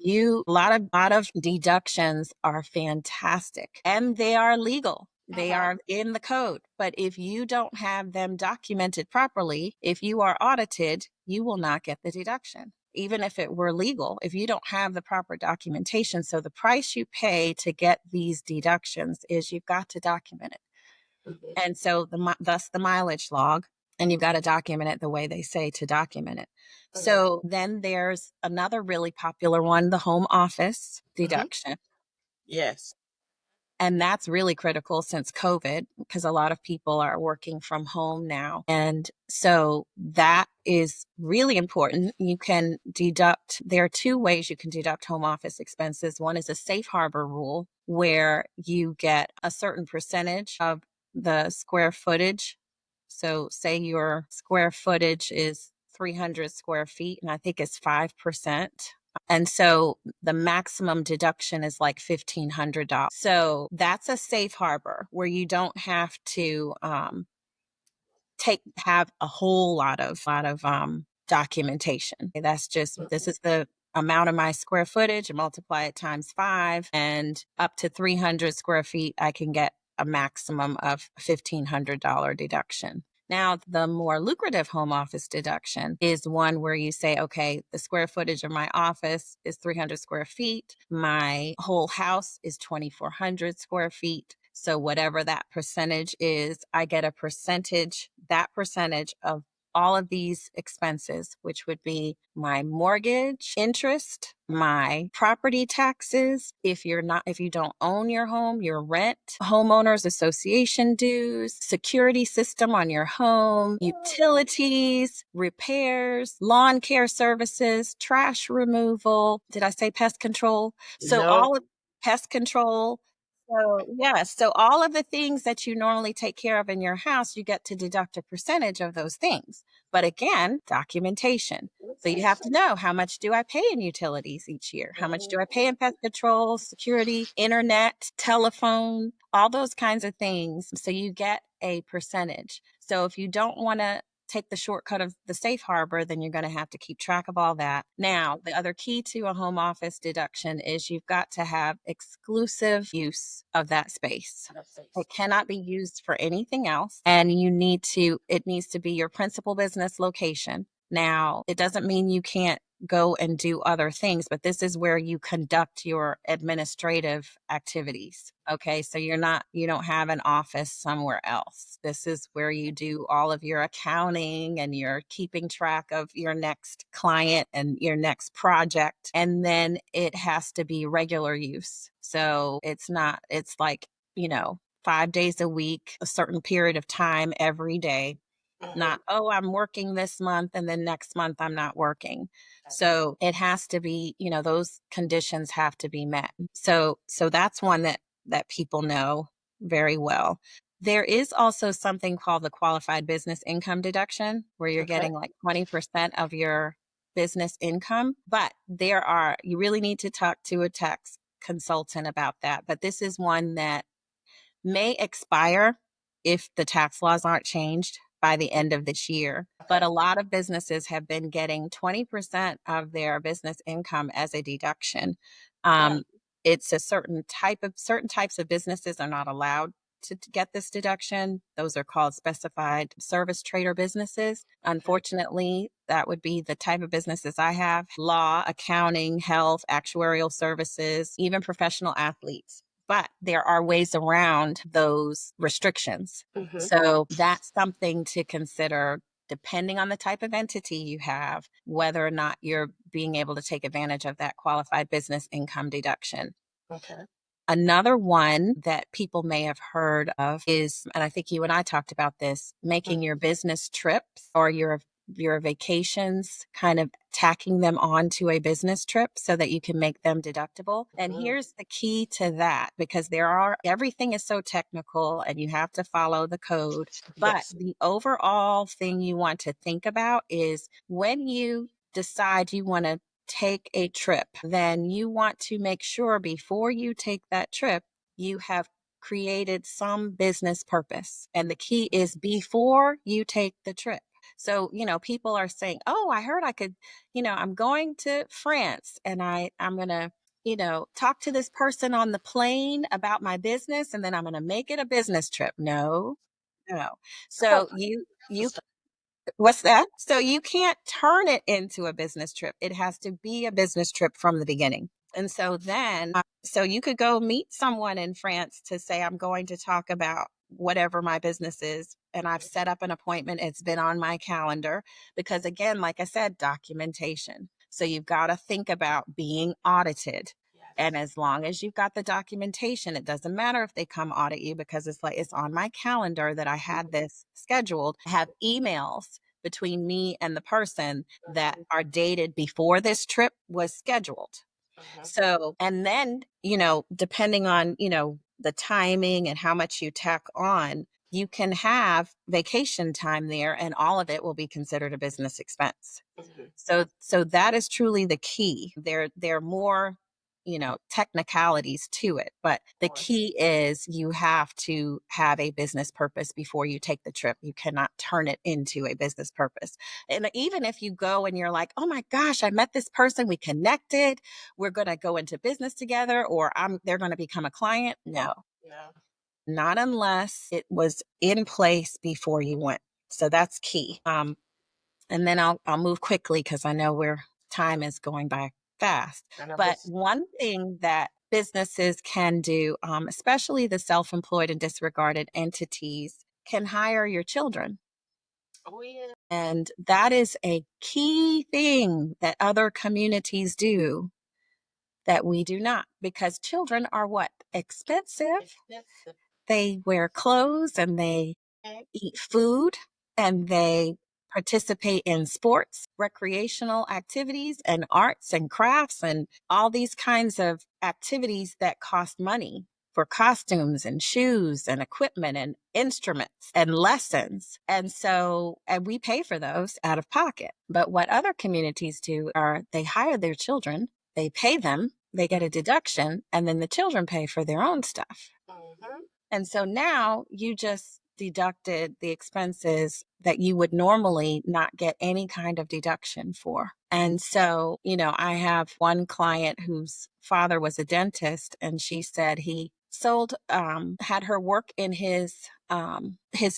A lot of deductions are fantastic and they are legal. They are in the code. But if you don't have them documented properly, if you are audited, you will not get the deduction. Even if it were legal, if you don't have the proper documentation. So the price you pay to get these deductions is you've got to document it. And so thus the mileage log, and you've got to document it the way they say to document it. So then there's another really popular one, the home office deduction. Yes. And that's really critical since COVID, because a lot of people are working from home now. And so that is really important. You can deduct, there are two ways you can deduct home office expenses. One is a safe harbor rule, where you get a certain percentage of the square footage. So say your square footage is 300 square feet, and I think it's 5%. And so the maximum deduction is like $1,500. So that's a safe harbor where you don't have to have a whole lot of documentation. That's just, this is the amount of my square footage and multiply it times 5, and up to 300 square feet, I can get a maximum of $1,500 deduction. Now, the more lucrative home office deduction is one where you say, okay, the square footage of my office is 300 square feet. My whole house is 2,400 square feet. So whatever that percentage is, I get that percentage of all of these expenses, which would be my mortgage interest, my property taxes. If you don't own your home, your rent, homeowners association dues, security system on your home, utilities, repairs, lawn care services, trash removal. Did I say pest control? So all of pest control. So all of the things that you normally take care of in your house, you get to deduct a percentage of those things. But again, documentation. So you have to know, how much do I pay in utilities each year? How much do I pay in pest control, security, internet, telephone, all those kinds of things. So you get a percentage. So if you don't want to take the shortcut of the safe harbor, then you're going to have to keep track of all that. Now, the other key to a home office deduction is you've got to have exclusive use of that space. It cannot be used for anything else. And it needs to be your principal business location. Now, it doesn't mean you can't go and do other things, but this is where you conduct your administrative activities. Okay. So you don't have an office somewhere else. This is where you do all of your accounting and you're keeping track of your next client and your next project. And then it has to be regular use. So it's like, 5 days a week, a certain period of time every day. Not, oh, I'm working this month and then next month I'm not working. So it has to be, those conditions have to be met. So that's one that people know very well. There is also something called the qualified business income deduction, where you're Okay. getting like 20% of your business income. But you really need to talk to a tax consultant about that. But this is one that may expire if the tax laws aren't changed by the end of this year. But Okay. a lot of businesses have been getting 20% of their business income as a deduction. Right. It's a certain types of businesses are not allowed to get this deduction. Those are called specified service trader businesses. Unfortunately, that would be the type of businesses I have: law, accounting, health, actuarial services, even professional athletes. But there are ways around those restrictions. Mm-hmm. So that's something to consider, depending on the type of entity you have, whether or not you're being able to take advantage of that qualified business income deduction. Okay. Another one that people may have heard of is, and I think you and I talked about this, making your business trips or your vacations, kind of tacking them onto a business trip so that you can make them deductible. And here's the key to that, because everything is so technical and you have to follow the code. But Yes. the overall thing you want to think about is, when you decide you want to take a trip, then you want to make sure before you take that trip, you have created some business purpose. And the key is before you take the trip. So, people are saying, oh, I heard I could, I'm going to France and I'm going to, talk to this person on the plane about my business, and then I'm going to make it a business trip. No, no. Oh, So what's that? So you can't turn it into a business trip. It has to be a business trip from the beginning. And so then, so you could go meet someone in France to say, I'm going to talk about whatever my business is. And I've set up an appointment. It's been on my calendar because, again, like I said, documentation. So you've got to think about being audited. And as long as you've got the documentation, it doesn't matter if they come audit you, because it's like, it's on my calendar that I had this scheduled. I have emails between me and the person that are dated before this trip was scheduled. So, and then, depending on, the timing and how much you tack on, you can have vacation time there and all of it will be considered a business expense. So that is truly the key. There are more, technicalities to it, but the key is you have to have a business purpose before you take the trip. You cannot turn it into a business purpose. And even if you go and you're like, oh my gosh, I met this person, we connected, we're going to go into business together, or they're going to become a client. No, No. not unless it was in place before you went. So that's key. And then I'll move quickly because I know where time is going by fast. But one thing that businesses can do, especially the self-employed and disregarded entities, can hire your children. Oh, yeah. And that is a key thing that other communities do that we do not, because children are what? Expensive. They wear clothes and they eat food and they participate in sports, recreational activities, and arts and crafts, and all these kinds of activities that cost money for costumes and shoes and equipment and instruments and lessons. And we pay for those out of pocket. But what other communities do are they hire their children, they pay them, they get a deduction, and then the children pay for their own stuff. And so now you just deducted the expenses that you would normally not get any kind of deduction for. And so, I have one client whose father was a dentist, and she said he had her work in his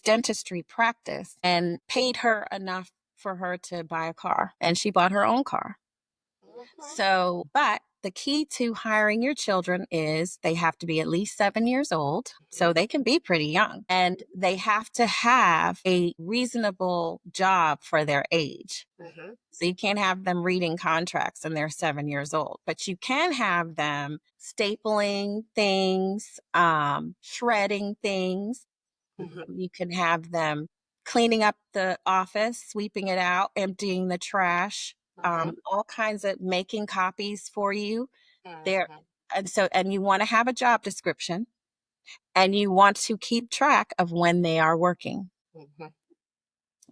dentistry practice and paid her enough for her to buy a car, and she bought her own car. So, but the key to hiring your children is they have to be at least 7 years old. So they can be pretty young, and they have to have a reasonable job for their age. So you can't have them reading contracts and they're 7 years old, but you can have them stapling things, shredding things. You can have them cleaning up the office, sweeping it out, emptying the trash, all kinds of making copies for you there. And you want to have a job description, and you want to keep track of when they are working.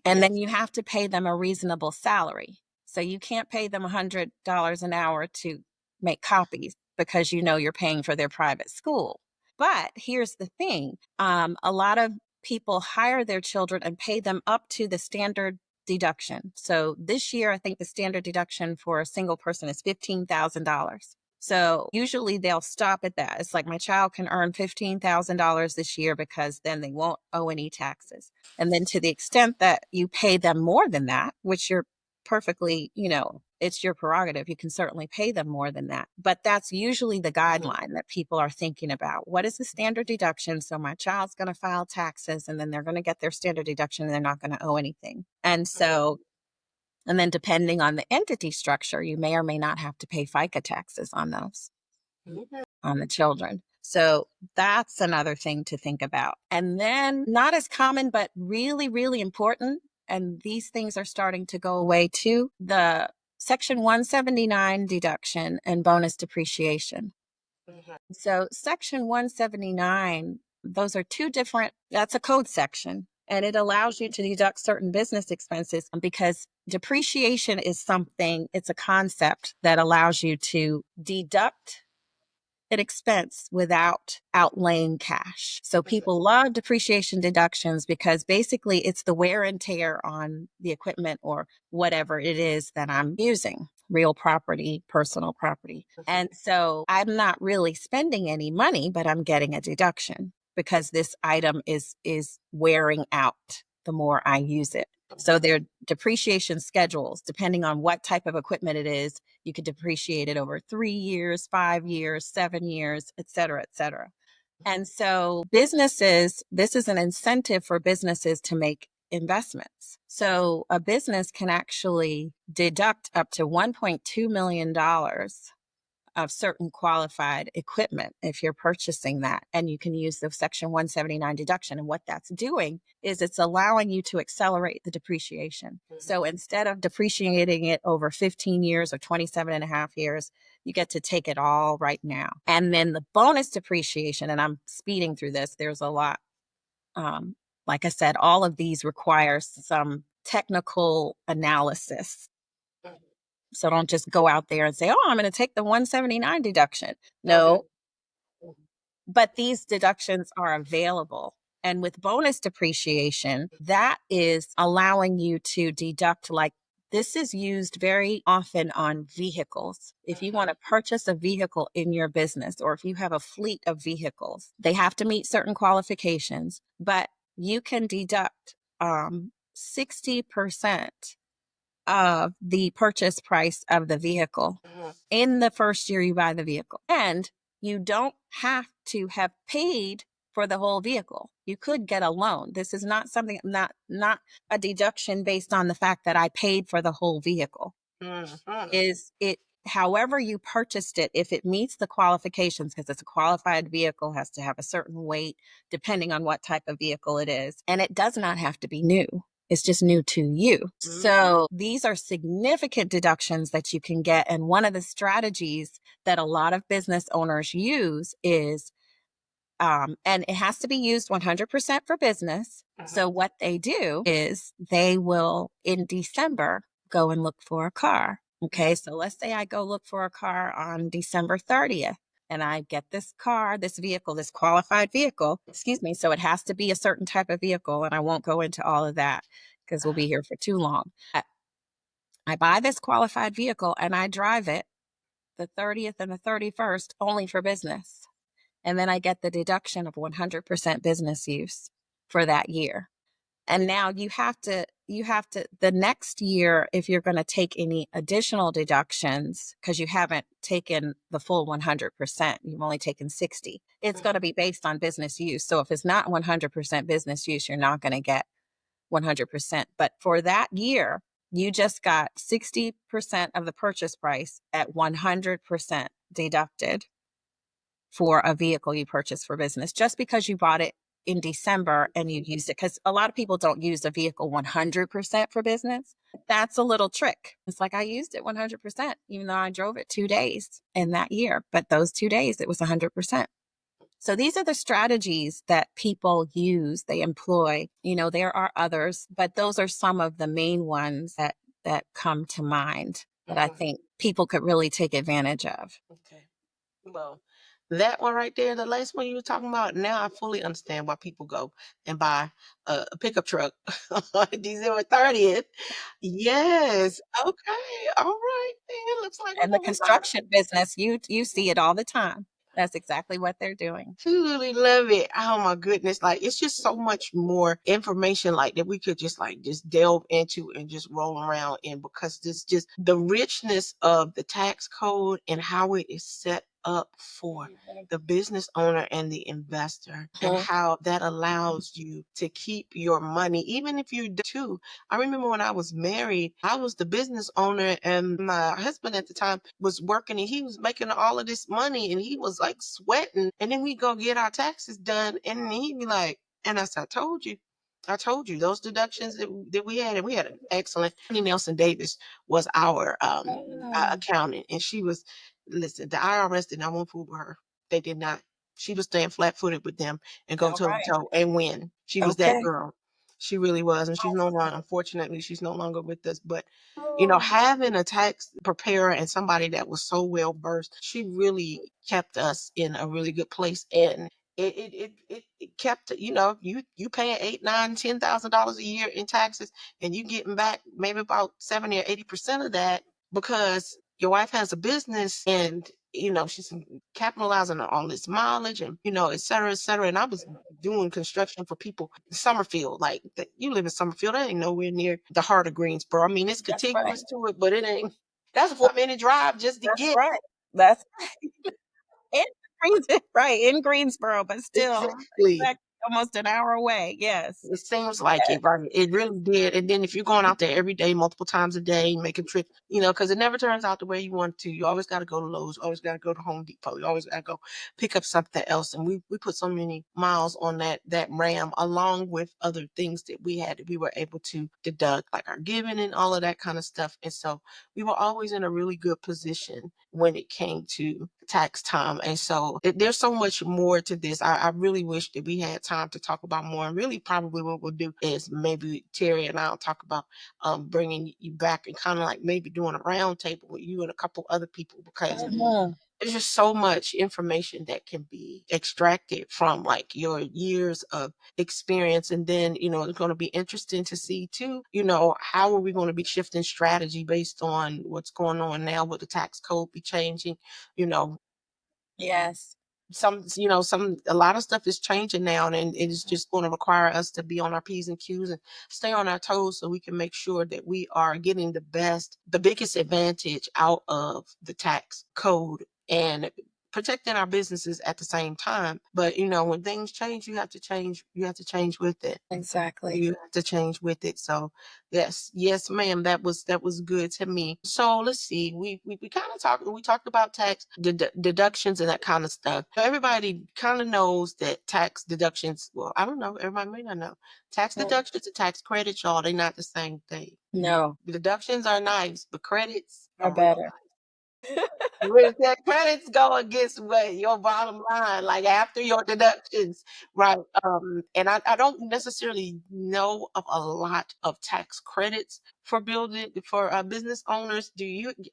And then you have to pay them a reasonable salary. So you can't pay them $100 an hour to make copies because you know you're paying for their private school. But here's the thing. A lot of people hire their children and pay them up to the standard deduction. So this year, I think the standard deduction for a single person is $15,000. So usually they'll stop at that. It's like, my child can earn $15,000 this year because then they won't owe any taxes. And then to the extent that you pay them more than that, which you're perfectly, it's your prerogative, you can certainly pay them more than that. But that's usually the guideline that people are thinking about. What is the standard deduction? So my child's going to file taxes, and then they're going to get their standard deduction, and they're not going to owe anything. And then depending on the entity structure, you may or may not have to pay FICA taxes on those, on the children. So that's another thing to think about. And then, not as common, but really, really important, and these things are starting to go away too, the Section 179 deduction and bonus depreciation. So Section 179, those are two different, that's a code section. And it allows you to deduct certain business expenses because depreciation is something, it's a concept that allows you to deduct an expense without outlaying cash. So people love depreciation deductions because basically it's the wear and tear on the equipment or whatever it is that I'm using. Real property, personal property. And so I'm not really spending any money, but I'm getting a deduction because this item is wearing out the more I use it. So there are depreciation schedules, depending on what type of equipment it is. You could depreciate it over 3 years, 5 years, 7 years, et cetera, et cetera. And so businesses, this is an incentive for businesses to make investments. So a business can actually deduct up to $1.2 million of certain qualified equipment if you're purchasing that. And you can use the Section 179 deduction. And what that's doing is it's allowing you to accelerate the depreciation. So instead of depreciating it over 15 years or 27 and a half years, you get to take it all right now. And then the bonus depreciation, and I'm speeding through this, there's a lot. Like I said, all of these require some technical analysis. So don't just go out there and say, oh, I'm going to take the 179 deduction. No, but these deductions are available. And with bonus depreciation, that is allowing you to deduct, like, this is used very often on vehicles. If you want to purchase a vehicle in your business, or if you have a fleet of vehicles, they have to meet certain qualifications, but you can deduct 60% of the purchase price of the vehicle in the first year you buy the vehicle. And you don't have to have paid for the whole vehicle. You could get a loan. This is not something, not a deduction based on the fact that I paid for the whole vehicle. Is it, however you purchased it, if it meets the qualifications, because it's a qualified vehicle, has to have a certain weight, depending on what type of vehicle it is. And it does not have to be new. It's just new to you. So these are significant deductions that you can get. And one of the strategies that a lot of business owners use is, and it has to be used 100% for business. So what they do is they will, in December, go and look for a car. Okay, so let's say I go look for a car on December 30th. And I get this car, this vehicle, this qualified vehicle, so it has to be a certain type of vehicle. And I won't go into all of that because we'll be here for too long. I buy this qualified vehicle and I drive it the 30th and the 31st only for business. And then I get the deduction of 100% business use for that year. And now you have to, the next year, if you're going to take any additional deductions, because you haven't taken the full 100%, you've only taken 60, it's going to be based on business use. So if it's not 100% business use, you're not going to get 100%. But for that year, you just got 60% of the purchase price at 100% deducted for a vehicle you purchased for business, just because you bought it in December and you used it, because a lot of people don't use a vehicle 100% for business. That's a little trick. It's like I used it 100%, even though I drove it 2 days in that year. But those 2 days, it was 100%. So these are the strategies that people use, they employ. There are others, but those are some of the main ones that come to mind that I think people could really take advantage of. Okay. Well, that one right there, the last one you were talking about, now I fully understand why people go and buy a pickup truck on December 30th. Yes. Okay. All right. Then looks like we're And the gonna buy. construction business, you see it all the time. That's exactly what they're doing. Truly love it. Oh my goodness. Like it's just so much more information like that we could just delve into and just roll around in, because this just the richness of the tax code and how it is set up for the business owner and the investor, and Mhm. how that allows you to keep your money even if you too. I remember when I was married, I was the business owner and my husband at the time was working and he was making all of this money and he was like sweating. And then we go get our taxes done and he'd be like, and I said, I told you those deductions that we had, and we had an excellent. Annie Nelson Davis was our Oh, accountant, and she was, listen, the IRS did not want to fool with her. They did not. She was staying flat footed with them and go all toe to right. toe and win. She was that Okay. girl. She really was. And she's no longer, unfortunately, she's no longer with us. But, Oh, having a tax preparer and somebody that was so well versed, she really kept us in a really good place. And it kept, you paying eight, nine, $10,000 a year in taxes, and you getting back maybe about 70 or 80% of that, because your wife has a business and she's capitalizing on all this mileage and et cetera, et cetera. And I was doing construction for people in Summerfield, like that. You live in Summerfield, that ain't nowhere near the heart of Greensboro. I mean, it's that's right. contiguous to it, but it ain't. That's a 4-minute drive just to That's get. right. That's in right, in Greensboro, but still Exactly. like almost an hour away. Yes. It seems like it, right? It really did. And then if you're going out there every day, multiple times a day, making trips, because it never turns out the way you want to. You always got to go to Lowe's, always got to go to Home Depot, you always got to go pick up something else. And we put so many miles on that RAM, along with other things that we were able to deduct, like our giving and all of that kind of stuff. And so we were always in a really good position when it came to tax time. And so there's so much more to this. I really wish that we had time to talk about more. And really, probably what we'll do is maybe Terri and I'll talk about bringing you back and kind of like maybe doing a round table with you and a couple other people, because Mhm. there's just so much information that can be extracted from like your years of experience. And then, it's going to be interesting to see too, how are we going to be shifting strategy based on what's going on now with the tax code be changing, you know, Yes. a lot of stuff is changing now, and it is just going to require us to be on our P's and Q's and stay on our toes so we can make sure that we are getting the biggest advantage out of the tax code and protecting our businesses at the same time. But when things change, you have to change with it. Exactly. You have to change with it. So yes, ma'am. That was good to me. So let's see. We kind of talked about tax deductions and that kind of stuff. Everybody kind of knows that tax deductions. Well, I don't know. Everybody may not know. Tax Mm. deductions and tax credits, y'all. They're not the same thing. No, Deductions are nice, but credits are are real better. nice. With that credits go against what your bottom line, like after your deductions, right? And I don't necessarily know of a lot of tax credits for business owners.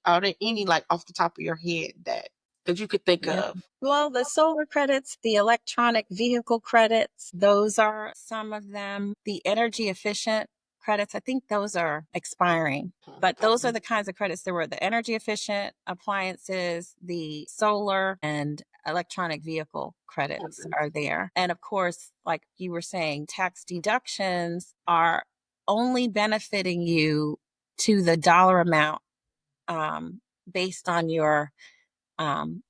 Are there any like off the top of your head that you could think Yeah. of? Well, the solar credits, the electronic vehicle credits, those are some of them. The energy efficient credits, I think those are expiring. But those are the kinds of credits there were, the energy efficient appliances, the solar and electronic vehicle credits are there. And of course, like you were saying, tax deductions are only benefiting you to the dollar amount based on your um,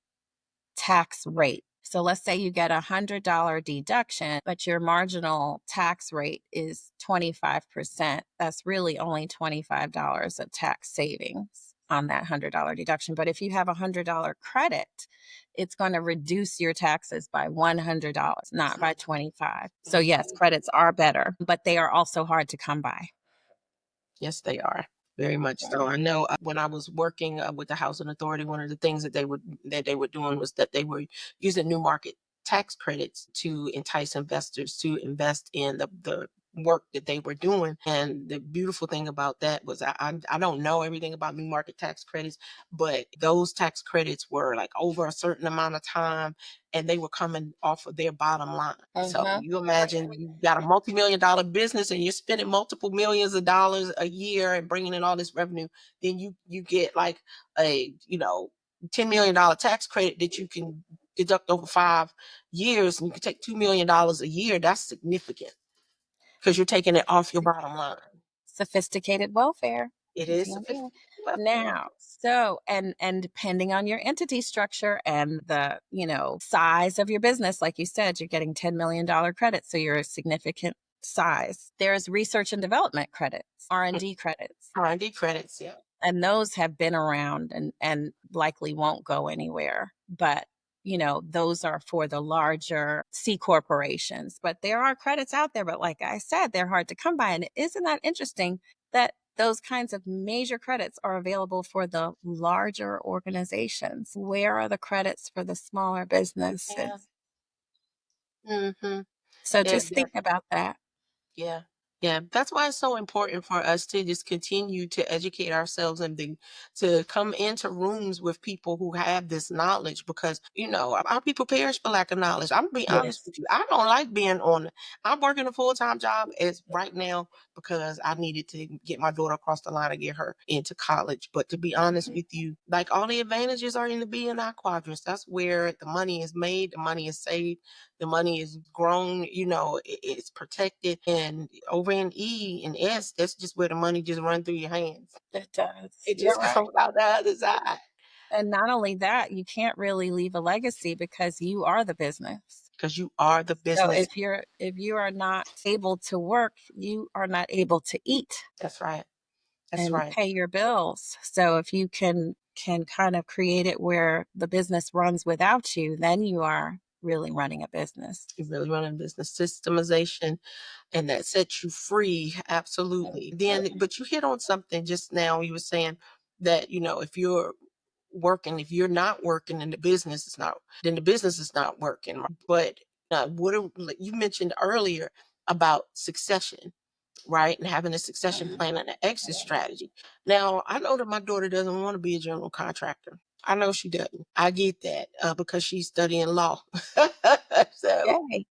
tax rate. So let's say you get $100 deduction, but your marginal tax rate is 25%. That's really only $25 of tax savings. on that $100 deduction. But if you have a $100 credit, it's going to reduce your taxes by $100, not by 25. So yes, credits are better, but they are also hard to come by. Yes, they are. Very much so. I know when I was working with the housing authority, one of the things that they were doing was that they were using new market tax credits to entice investors to invest in the work that they were doing. And the beautiful thing about that was I don't know everything about new market tax credits, but those tax credits were like over a certain amount of time and they were coming off of their bottom line. So you imagine you got a multi-million-dollar business and you're spending multiple millions of dollars a year and bringing in all this revenue, then you get like a $10 million tax credit that you can deduct over 5 years, and you can take $2 million a year. That's significant because you're taking it off your bottom line. Sophisticated welfare. It is TMB. sophisticated. Now, so and depending on your entity structure and the size of your business, like you said, you're getting $10 million credits, so you're a significant size. There's research and development credits, R&D credits. R&D credits, yeah. And those have been around and likely won't go anywhere. But those are for the larger C corporations. But there are credits out there. But like I said, they're hard to come by. And isn't that interesting that those kinds of major credits are available for the larger organizations? Where are the credits for the smaller businesses? Yeah. So They're, just think about that. Yeah. Yeah. That's why it's so important for us to just continue to educate ourselves and to come into rooms with people who have this knowledge because, our people perish for lack of knowledge. I'm gonna be honest with you. I don't like being I'm working a full-time job as right now because I needed to get my daughter across the line and get her into college. But to be honest with you, like all the advantages are in the B&I quadrants. That's where the money is made, the money is saved, the money is grown, it's protected. And over in E and S, that's just where the money just run through your hands. It does. It just comes out the other side. And not only that, you can't really leave a legacy because you are the business. Because you are the So business. if you are not able to work, you are not able to eat. That's right. That's and right. pay your bills. So if you can kind of create it where the business runs without you, then you are really running a business. You're really running a business. Systemization, and that sets you free. Absolutely. Then, but you hit on something just now. You were saying that, if you're working, if you're not working and the business is not, then the business is not working. But you mentioned earlier about succession, right? And having a succession plan and an exit strategy. Now, I know that my daughter doesn't want to be a general contractor. I know she doesn't. I get that because she's studying law. So, Yay.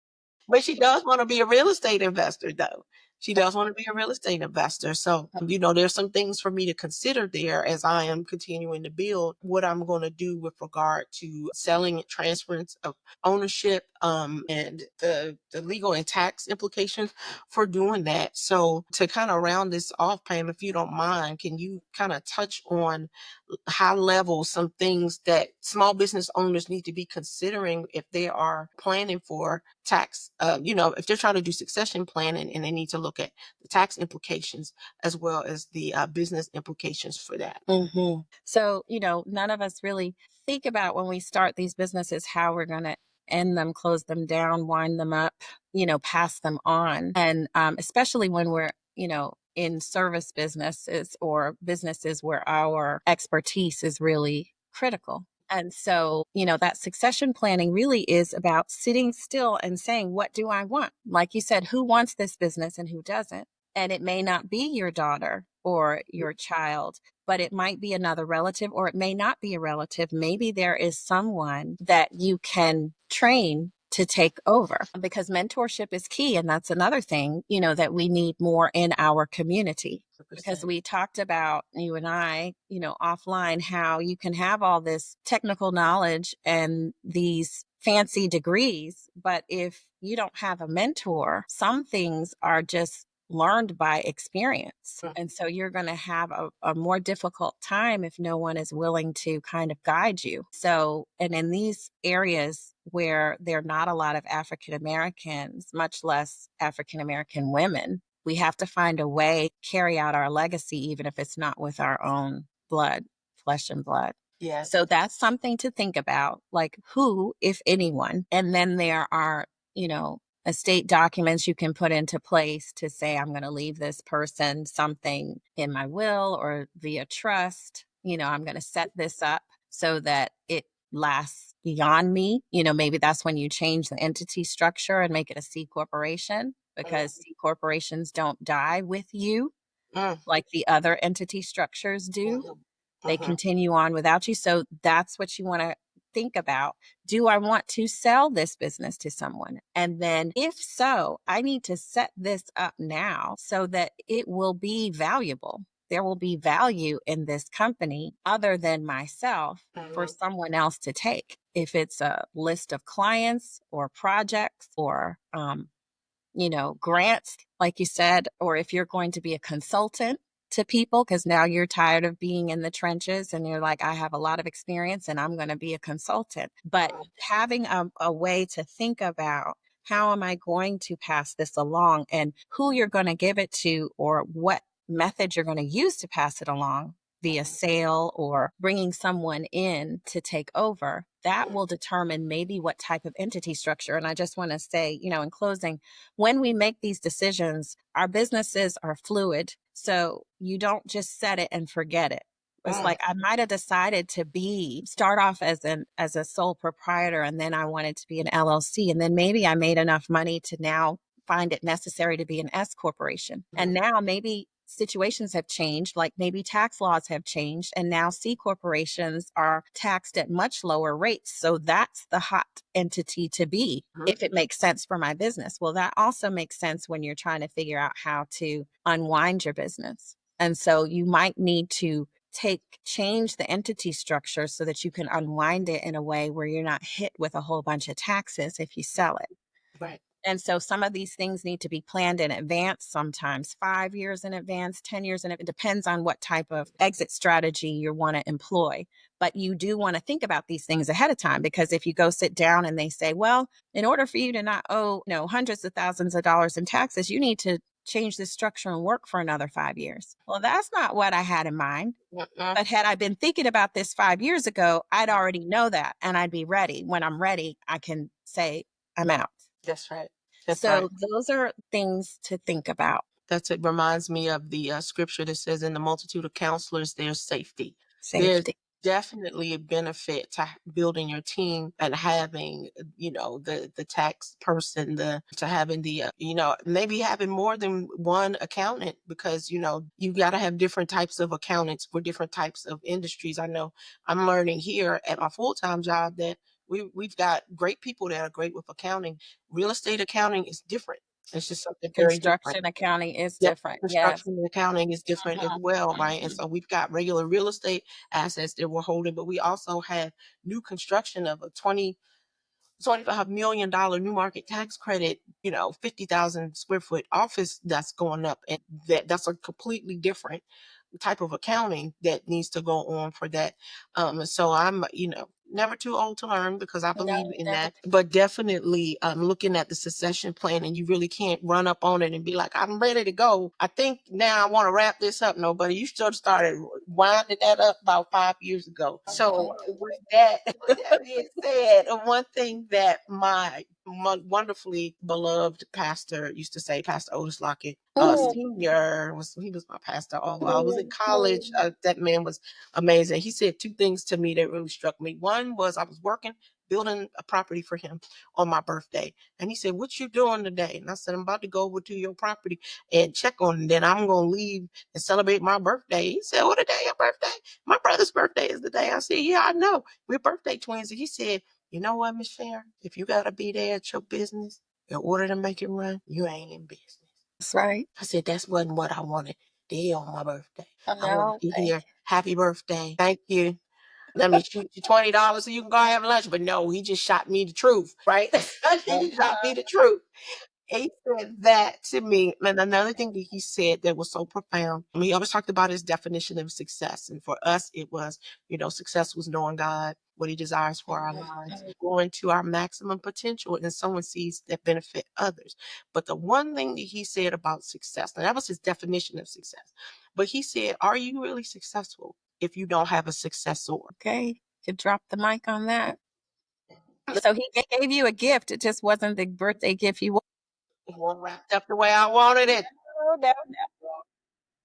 but she does want to be a real estate investor, though. She does want to be a real estate investor. So, there's some things for me to consider there as I am continuing to build what I'm going to do with regard to selling and transference of ownership and the legal and tax implications for doing that. So, to kind of round this off, Pam, if you don't mind, can you kind of touch on high level some things that small business owners need to be considering if they are planning for tax, if they're trying to do succession planning and they need to look at the tax implications as well as the business implications for that. So, none of us really think about when we start these businesses how we're going to end them, close them down, wind them up, pass them on. And especially when we're, in service businesses or businesses where our expertise is really critical. And so, that succession planning really is about sitting still and saying, what do I want? Like you said, who wants this business and who doesn't? And it may not be your daughter or your child, but it might be another relative, or it may not be a relative. Maybe there is someone that you can train to take over, because mentorship is key. And that's another thing, that we need more in our community. Because we talked about, you and I, offline, how you can have all this technical knowledge and these fancy degrees, but if you don't have a mentor, some things are just learned by experience. And so you're going to have a more difficult time if no one is willing to kind of guide you. So, and in these areas where there are not a lot of African Americans, much less African American women, we have to find a way to carry out our legacy, even if it's not with our own blood. flesh and blood. Yes. So that's something to think about, like who, if anyone. And then there are, estate documents you can put into place to say, I'm going to leave this person something in my will or via trust. I'm going to set this up so that it lasts beyond me. Maybe that's when you change the entity structure and make it a C corporation, because C corporations don't die with you Mm, like the other entity structures do. mhm, They mhm, continue on without you. So that's what you want to think about. Do I want to sell this business to someone? And then if so, I need to set this up now so that it will be valuable. There will be value in this company other than myself for mhm, someone else to take. If it's a list of clients or projects or grants, like you said, or if you're going to be a consultant to people, because now you're tired of being in the trenches and you're like, I have a lot of experience and I'm going to be a consultant. But mhm, having a way to think about how am I going to pass this along and who you're going to give it to or what method you're going to use to pass it along via sale or bringing someone in to take over, that will determine maybe what type of entity structure. And I just want to say, in closing, when we make these decisions, our businesses are fluid. So you don't just set it and forget it. It's mm, like I might have decided to start off as a sole proprietor, and then I wanted to be an LLC. And then maybe I made enough money to now find it necessary to be an S corporation. And now maybe situations have changed, like maybe tax laws have changed, and now C corporations are taxed at much lower rates. So that's the hot entity to be mhm. if it makes sense for my business. Well, that also makes sense when you're trying to figure out how to unwind your business. And so you might need to change the entity structure so that you can unwind it in a way where you're not hit with a whole bunch of taxes if you sell it. Right. And so some of these things need to be planned in advance, sometimes 5 years in advance, 10 years in advance. It depends on what type of exit strategy you want to employ. But you do want to think about these things ahead of time, because if you go sit down and they say, well, in order for you to not owe hundreds of thousands of dollars in taxes, you need to change this structure and work for another 5 years. Well, that's not what I had in mind. Mm-mm. But had I been thinking about this 5 years ago, I'd already know that and I'd be ready. When I'm ready, I can say, I'm out. That's right. That's right. So those are things to think about. It reminds me of the scripture that says, in the multitude of counselors, there's safety. There's Safety. definitely a benefit to building your team and having, the tax person, to having maybe having more than one accountant, because, you got to have different types of accountants for different types of industries. I know I'm learning here at my full-time job that we've got great people that are great with accounting. Real estate accounting is different. It's just something very different. Construction accounting is Yep. different. Yes. Construction and accounting is different as well, right? And so we've got regular real estate assets that we're holding, but we also have new construction of a $25 million new market tax credit, 50,000 square foot office that's going up. And that's a completely different type of accounting that needs to go on for that. So I'm, never too old to learn, because I No, believe in never. that. But definitely looking at the succession plan, and you really can't run up on it and be like, I'm ready to go. I think now I want to wrap this up. No, buddy, you should have started winding that up about 5 years ago. So with that being said, one thing that my wonderfully beloved pastor used to say, Pastor Otis Lockett, Mm, senior, he was my pastor all while I was in mm, college. mm. That man was amazing. He said two things to me that really struck me. One was, I was working building a property for him on my birthday, and he said, "What you doing today?" And I said, "I'm about to go over to your property and check on it. Then I'm gonna leave and celebrate my birthday." He said, "What, the day your birthday? My brother's birthday is the day." I said, "Yeah, I know. We're birthday twins." And he said, "You know what, Miss Sharon? If you gotta be there at your business in order to make it run, you ain't in business." That's right. I said, "That's wasn't what I wanted to hear on my birthday. I I wanted know. to Thank hear happy birthday. Thank you. Let me shoot you $20 so you can go have lunch." But no, he just shot me the truth, right? you. He shot me the truth. He said that to me. And another thing that he said that was so profound, he always talked about his definition of success. And for us, it was, success was knowing God, what he desires for our lives, Mhm. going to our maximum potential and sowing seeds that benefit others. But the one thing that he said about success, and that was his definition of success, but he said, "Are you really successful? if you don't have a successor. Okay, could drop the mic on that. So he gave you a gift. It just wasn't the birthday gift you wanted. It wasn't wrapped up the way I wanted it.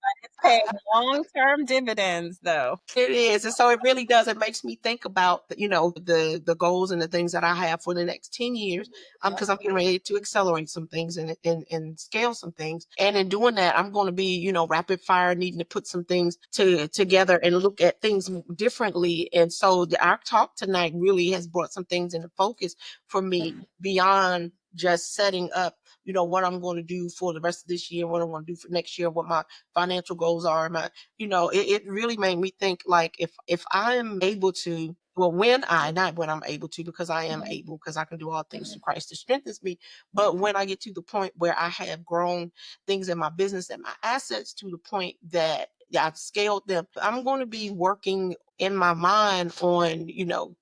No, it's paying long-term dividends, though. It is. And so it really does. It makes me think about, the goals and the things that I have for the next 10 years. Because I'm getting ready to accelerate some things and scale some things. And in doing that, I'm going to be, rapid fire, needing to put some things together and look at things differently. And so our talk tonight really has brought some things into focus for me beyond just setting up, what I'm going to do for the rest of this year, what I'm going to do for next year, what my financial goals are, it really made me think, like, if I'm able to, well, not when I'm able to, because I am able, because I can do all things through Christ that strengthens me. But when I get to the point where I have grown things in my business and my assets to the point that I've scaled them, I'm going to be working in my mind on,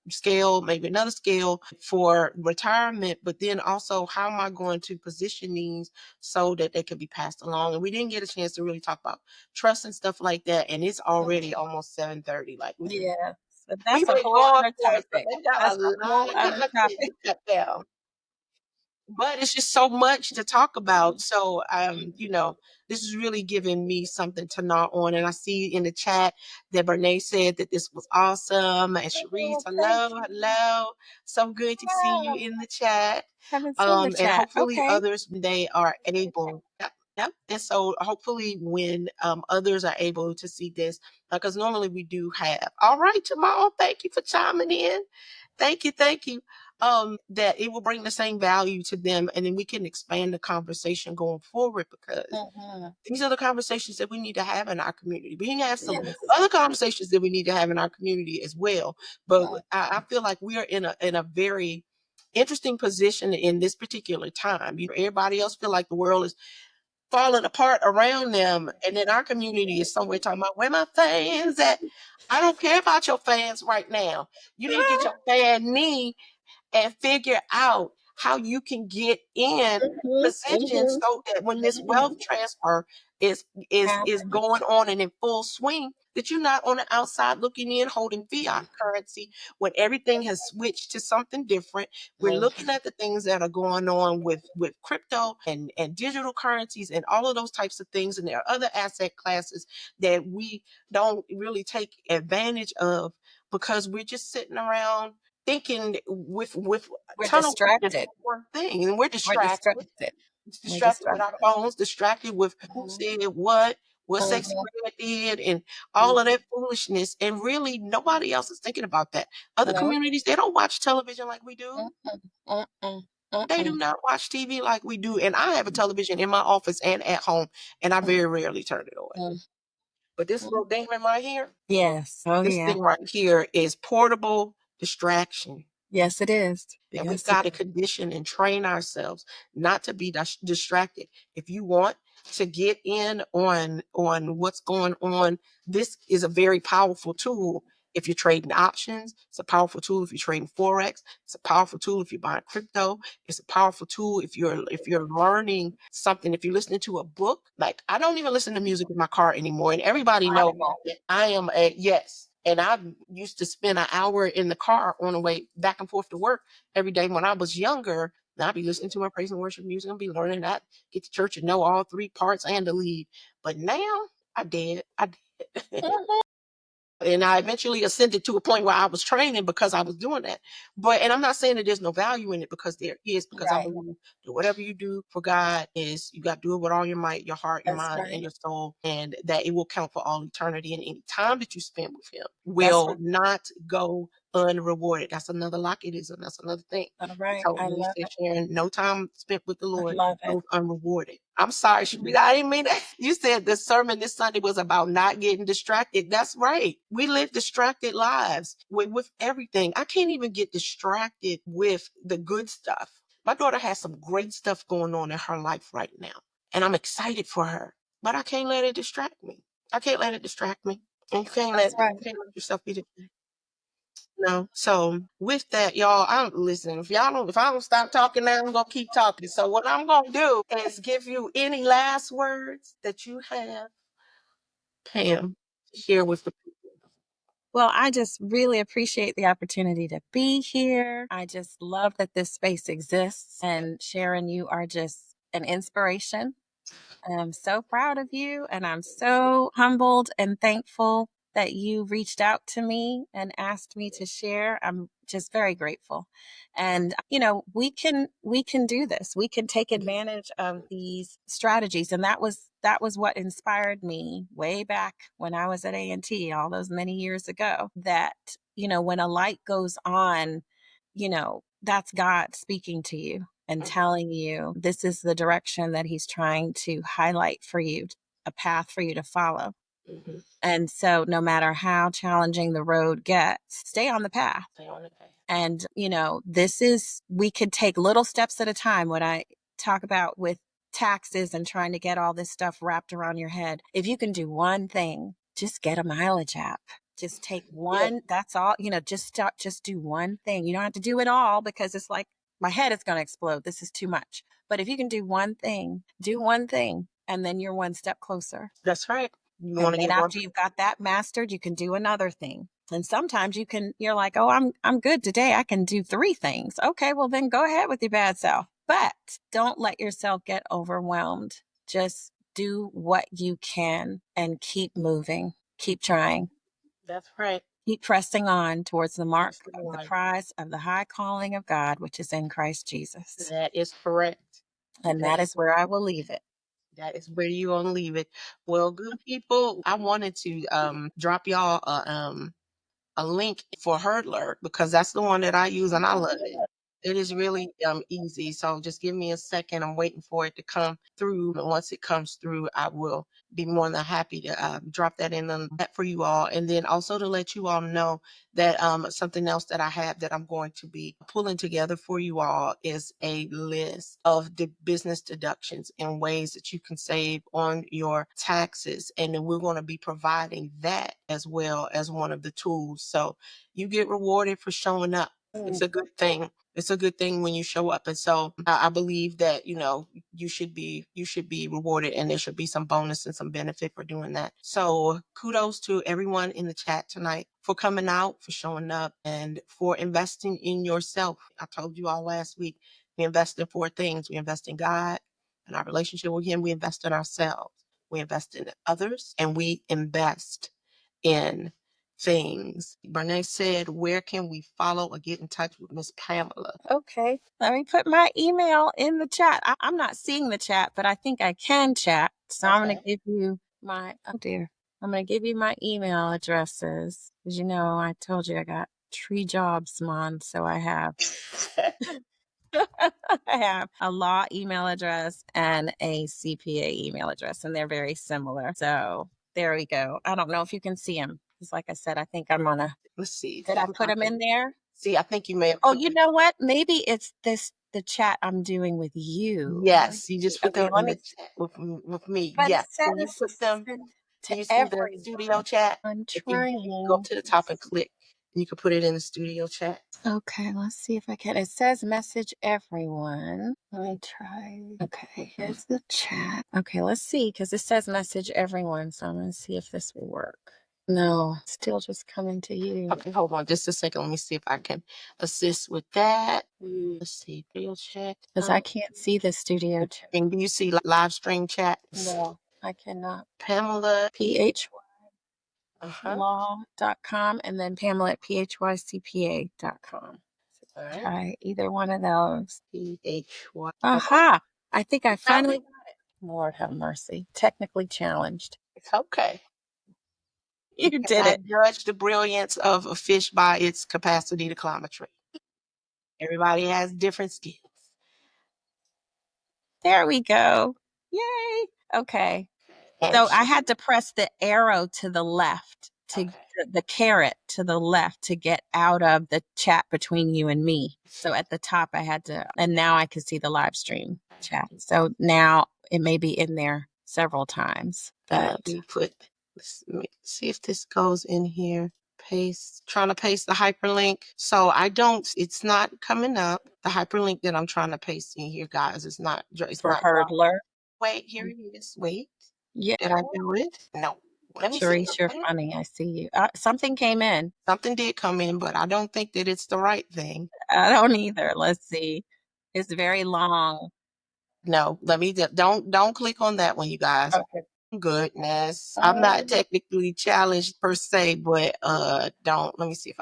scale, maybe another scale for retirement, but then also how am I going to position these so that they can be passed along? And we didn't get a chance to really talk about trust and stuff like that. And it's already almost 7:30. Like, Yeah, so we that's a been whole going other for it, so topic. they got That's a a whole lot of other content topic. to cut down. But it's just so much to talk about. So, this is really giving me something to gnaw on. And I see in the chat that Bernae said that this was awesome. And Sharice, hello. So good to see you in the chat. Haven't seen the And chat. hopefully Okay. others, they are able. Yep, yep. And so hopefully when others are able to see this, because normally we do have. All right, Jamal, thank you for chiming in. Thank you, thank you. That it will bring the same value to them, and then we can expand the conversation going forward, because these are the conversations that we need to have in our community. We have some other conversations that we need to have in our community as well. But I feel like we are in a very interesting position in this particular time. Everybody else feel like the world is falling apart around them, and then our community is somewhere talking about, where my fans at? I don't care about your fans right now. You need to get your fan knee and figure out how you can get in position so that when this wealth transfer is going on and in full swing, that you're not on the outside looking in holding fiat currency when everything has switched to something different. We're looking at the things that are going on with crypto and digital currencies and all of those types of things, and there are other asset classes that we don't really take advantage of because we're just sitting around thinking with We're tunnel vision distracted. for one thing, and we're We're distracted. distracted. We're Distracted with our distracted. phones, distracted with who said what Sexy Red did, and all of that foolishness. And really, nobody else is thinking about that. Other No. communities, they don't watch television like we do. Mm-mm. They do not watch TV like we do. And I have a television in my office and at home, and I very rarely turn it on. But this little demon right here, Yes. Oh, this yeah. thing right here is portable distraction. Yes, it is. And we've Yes, got to condition and train ourselves not to be distracted. If you want to get in on what's going on, this is a very powerful tool. If you're trading options, it's a powerful tool. If you're trading forex, it's a powerful tool. If you're buying crypto, it's a powerful tool. If you're learning something, if you're listening to a book, like I don't even listen to music in my car anymore, and everybody knows that I am a yes. And I used to spend an hour in the car on the way back and forth to work every day when I was younger. And I'd be listening to my praise and worship music and be learning that, get to church and know all three parts and the lead. But now I did. And I eventually ascended to a point where I was training because I was doing that. And I'm not saying that there's no value in it, because there is, because I believe that whatever you do for God is you got to do it with all your might, your heart, your mind, and your soul, and that it will count for all eternity. And any time that you spend with Him will not go unrewarded. That's another Lockettism. That's another thing. All right. So I when you love said, it. Sharon, no time spent with the Lord Love it. goes unrewarded. I'm sorry, Sharita, I didn't mean that. You said the sermon this Sunday was about not getting distracted. That's right. We live distracted lives with everything. I can't even get distracted with the good stuff. My daughter has some great stuff going on in her life right now, and I'm excited for her, but I can't let it distract me. I can't let it distract me. And you can't let yourself be distracted. No. So with that, y'all, I'm listen. If I don't stop talking now, I'm gonna keep talking. So what I'm gonna do is give you any last words that you have, Pam, to share with the people. Well, I just really appreciate the opportunity to be here. I just love that this space exists. And Sharon, you are just an inspiration. I'm so proud of you, and I'm so humbled and thankful that you reached out to me and asked me to share. I'm just very grateful. And we can do this. We can take advantage of these strategies, and that was what inspired me way back when I was at A&T all those many years ago, that when a light goes on, that's God speaking to you and telling you this is the direction that he's trying to highlight for you, a path for you to follow. And so no matter how challenging the road gets, stay on the path. And, we could take little steps at a time. What I talk about with taxes and trying to get all this stuff wrapped around your head. If you can do one thing, just get a mileage app. Just take one, that's all, just do one thing. You don't have to do it all, because it's like, my head is going to explode. This is too much. But if you can do one thing, and then you're one step closer. That's right. And then after you've got that mastered, you can do another thing. And sometimes you're like, oh, I'm good today. I can do 3 things. Okay, well then go ahead with your bad self. But don't let yourself get overwhelmed. Just do what you can and keep moving. Keep trying. That's right. Keep pressing on towards the mark of the prize of the high calling of God, which is in Christ Jesus. That is correct. And that is where I will leave it. That is where you want to leave it. Well, good people, I wanted to drop y'all a link for Hurdler, because that's the one that I use and I love it. It is really easy. So just give me a second. I'm waiting for it to come through. And once it comes through, I will be more than happy to drop that in the chat for you all. And then also to let you all know that something else that I have that I'm going to be pulling together for you all is a list of the business deductions and ways that you can save on your taxes. And then we're going to be providing that as well as one of the tools. So you get rewarded for showing up. It's a good thing. It's a good thing when you show up. And so I believe that, you should be rewarded, and there should be some bonus and some benefit for doing that. So kudos to everyone in the chat tonight for coming out, for showing up, and for investing in yourself. I told you all last week, we invest in 4 things. We invest in God and our relationship with him. We invest in ourselves. We invest in others, and we invest in things. Bernae said, where can we follow or get in touch with Miss Pamela? Okay. Let me put my email in the chat. I'm not seeing the chat, but I think I can chat. So I'm going to give you my, I'm going to give you my email addresses. Because I told you I got 3 jobs, Mon. So I have I have a law email address and a CPA email address, and they're very similar. So there we go. I don't know if you can see them. Because like I said, I think I'm on a, let's see. did I put them in there? See, I think you may have. Oh, you know what? Maybe it's the chat I'm doing with you. Yes, you just put Okay, them in the chat with me. but Yes. it says Can you put them? send Can to you see the everyone. studio chat? I'm If you trying. go up to the top and click, you can put it in the studio chat. Okay, let's see if I can. It says message everyone. Let me try. Okay, here's the chat. Okay, let's see, because it says message everyone. So I'm going to see if this will work. No, still just coming to you. Okay, hold on just a second. Let me see if I can assist with that. Let's see, studio chat. Because I can't see the studio chat. And do you see live stream chat? No, I cannot. Pamela PH law.com and then Pamela at phycpa.com. All right. Try either one of those. PHY. Aha! I think I finally got it. Lord have mercy. Technically challenged. It's okay. You did I it. judge the brilliance of a fish by its capacity to climb a tree. Everybody has different skills. There we go. Yay. Okay. So I had to press the arrow to the left, the caret to the left to get out of the chat between you and me. So at the top I had to, and now I can see the live stream chat. So now it may be in there several times. But Let's see if this goes in here. Paste, trying to paste the hyperlink. So it's not coming up. The hyperlink that I'm trying to paste in here, guys, it's not for Hurdler. Wait, here it is. Wait. Yeah. Did I do it? No. Let me see. Sharice, you're funny. I see you. Something came in. Something did come in, but I don't think that it's the right thing. I don't either. Let's see. It's very long. No, don't click on that one, you guys. Okay. Goodness. I'm not technically challenged per se, but let me see if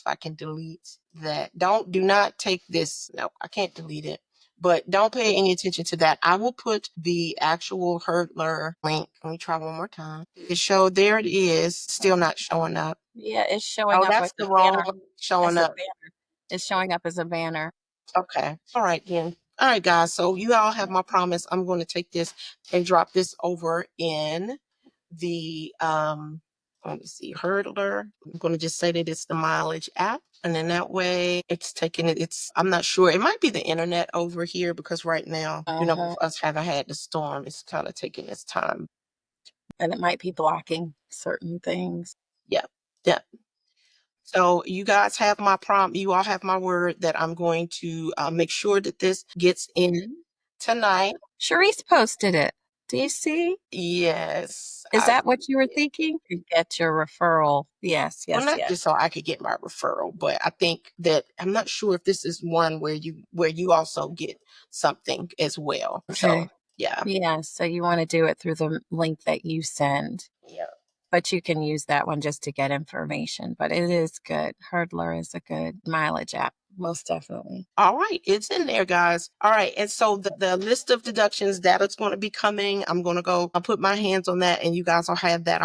I can delete that. Do not take this. No, I can't delete it. But don't pay any attention to that. I will put the actual hurdler link. Let me try one more time. There it is. Still not showing up. Yeah, it's showing Oh, up that's as the a wrong banner. one showing As a up. banner. It's showing up as a banner. Okay. All right, then. All right, guys. So you all have my promise. I'm going to take this and drop this over in the let me see, hurdler. I'm going to just say that it's the mileage app. And then that way it's taking it. I'm not sure. It might be the internet over here because right now, with us having had the storm, it's kind of taking its time. And it might be blocking certain things. Yeah. Yeah. So you guys have my you all have my word that I'm going to make sure that this gets in tonight. Sharice posted it. Do you see? Yes. Is that what you were thinking? To get your referral. Yes, Well, yes, not yes. just so I could get my referral, but I think that I'm not sure if this is one where you also get something as well. Okay. So yeah. Yeah, so you want to do it through the link that you send. Yeah. But you can use that one just to get information. But it is good. Hurdler is a good mileage app, most definitely. All right, it's in there, guys. All right, and so the list of deductions that is going to be coming, I'll put my hands on that, and you guys will have that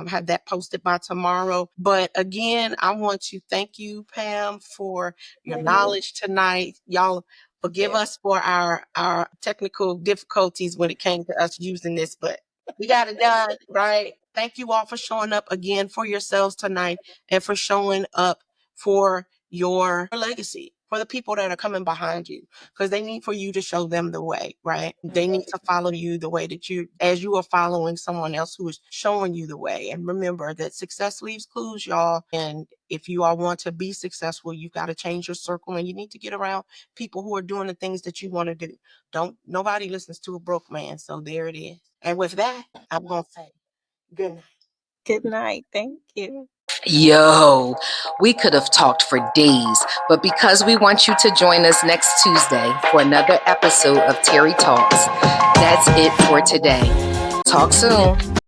have that posted by tomorrow. But again, I want to thank you, Pam, for your knowledge tonight. Y'all forgive us for our technical difficulties when it came to us using this, but we got it done, right? Thank you all for showing up again for yourselves tonight and for showing up for your legacy, for the people that are coming behind you, because they need for you to show them the way, right? They need to follow you the way that as you are following someone else who is showing you the way. And remember that success leaves clues, y'all. And if you all want to be successful, you've got to change your circle and you need to get around people who are doing the things that you want to do. Nobody listens to a broke man. So there it is. And with that, I'm going to say good night. Good night. Thank you. Yo, we could have talked for days, but because we want you to join us next Tuesday for another episode of Terri Talks, that's it for today. Talk soon.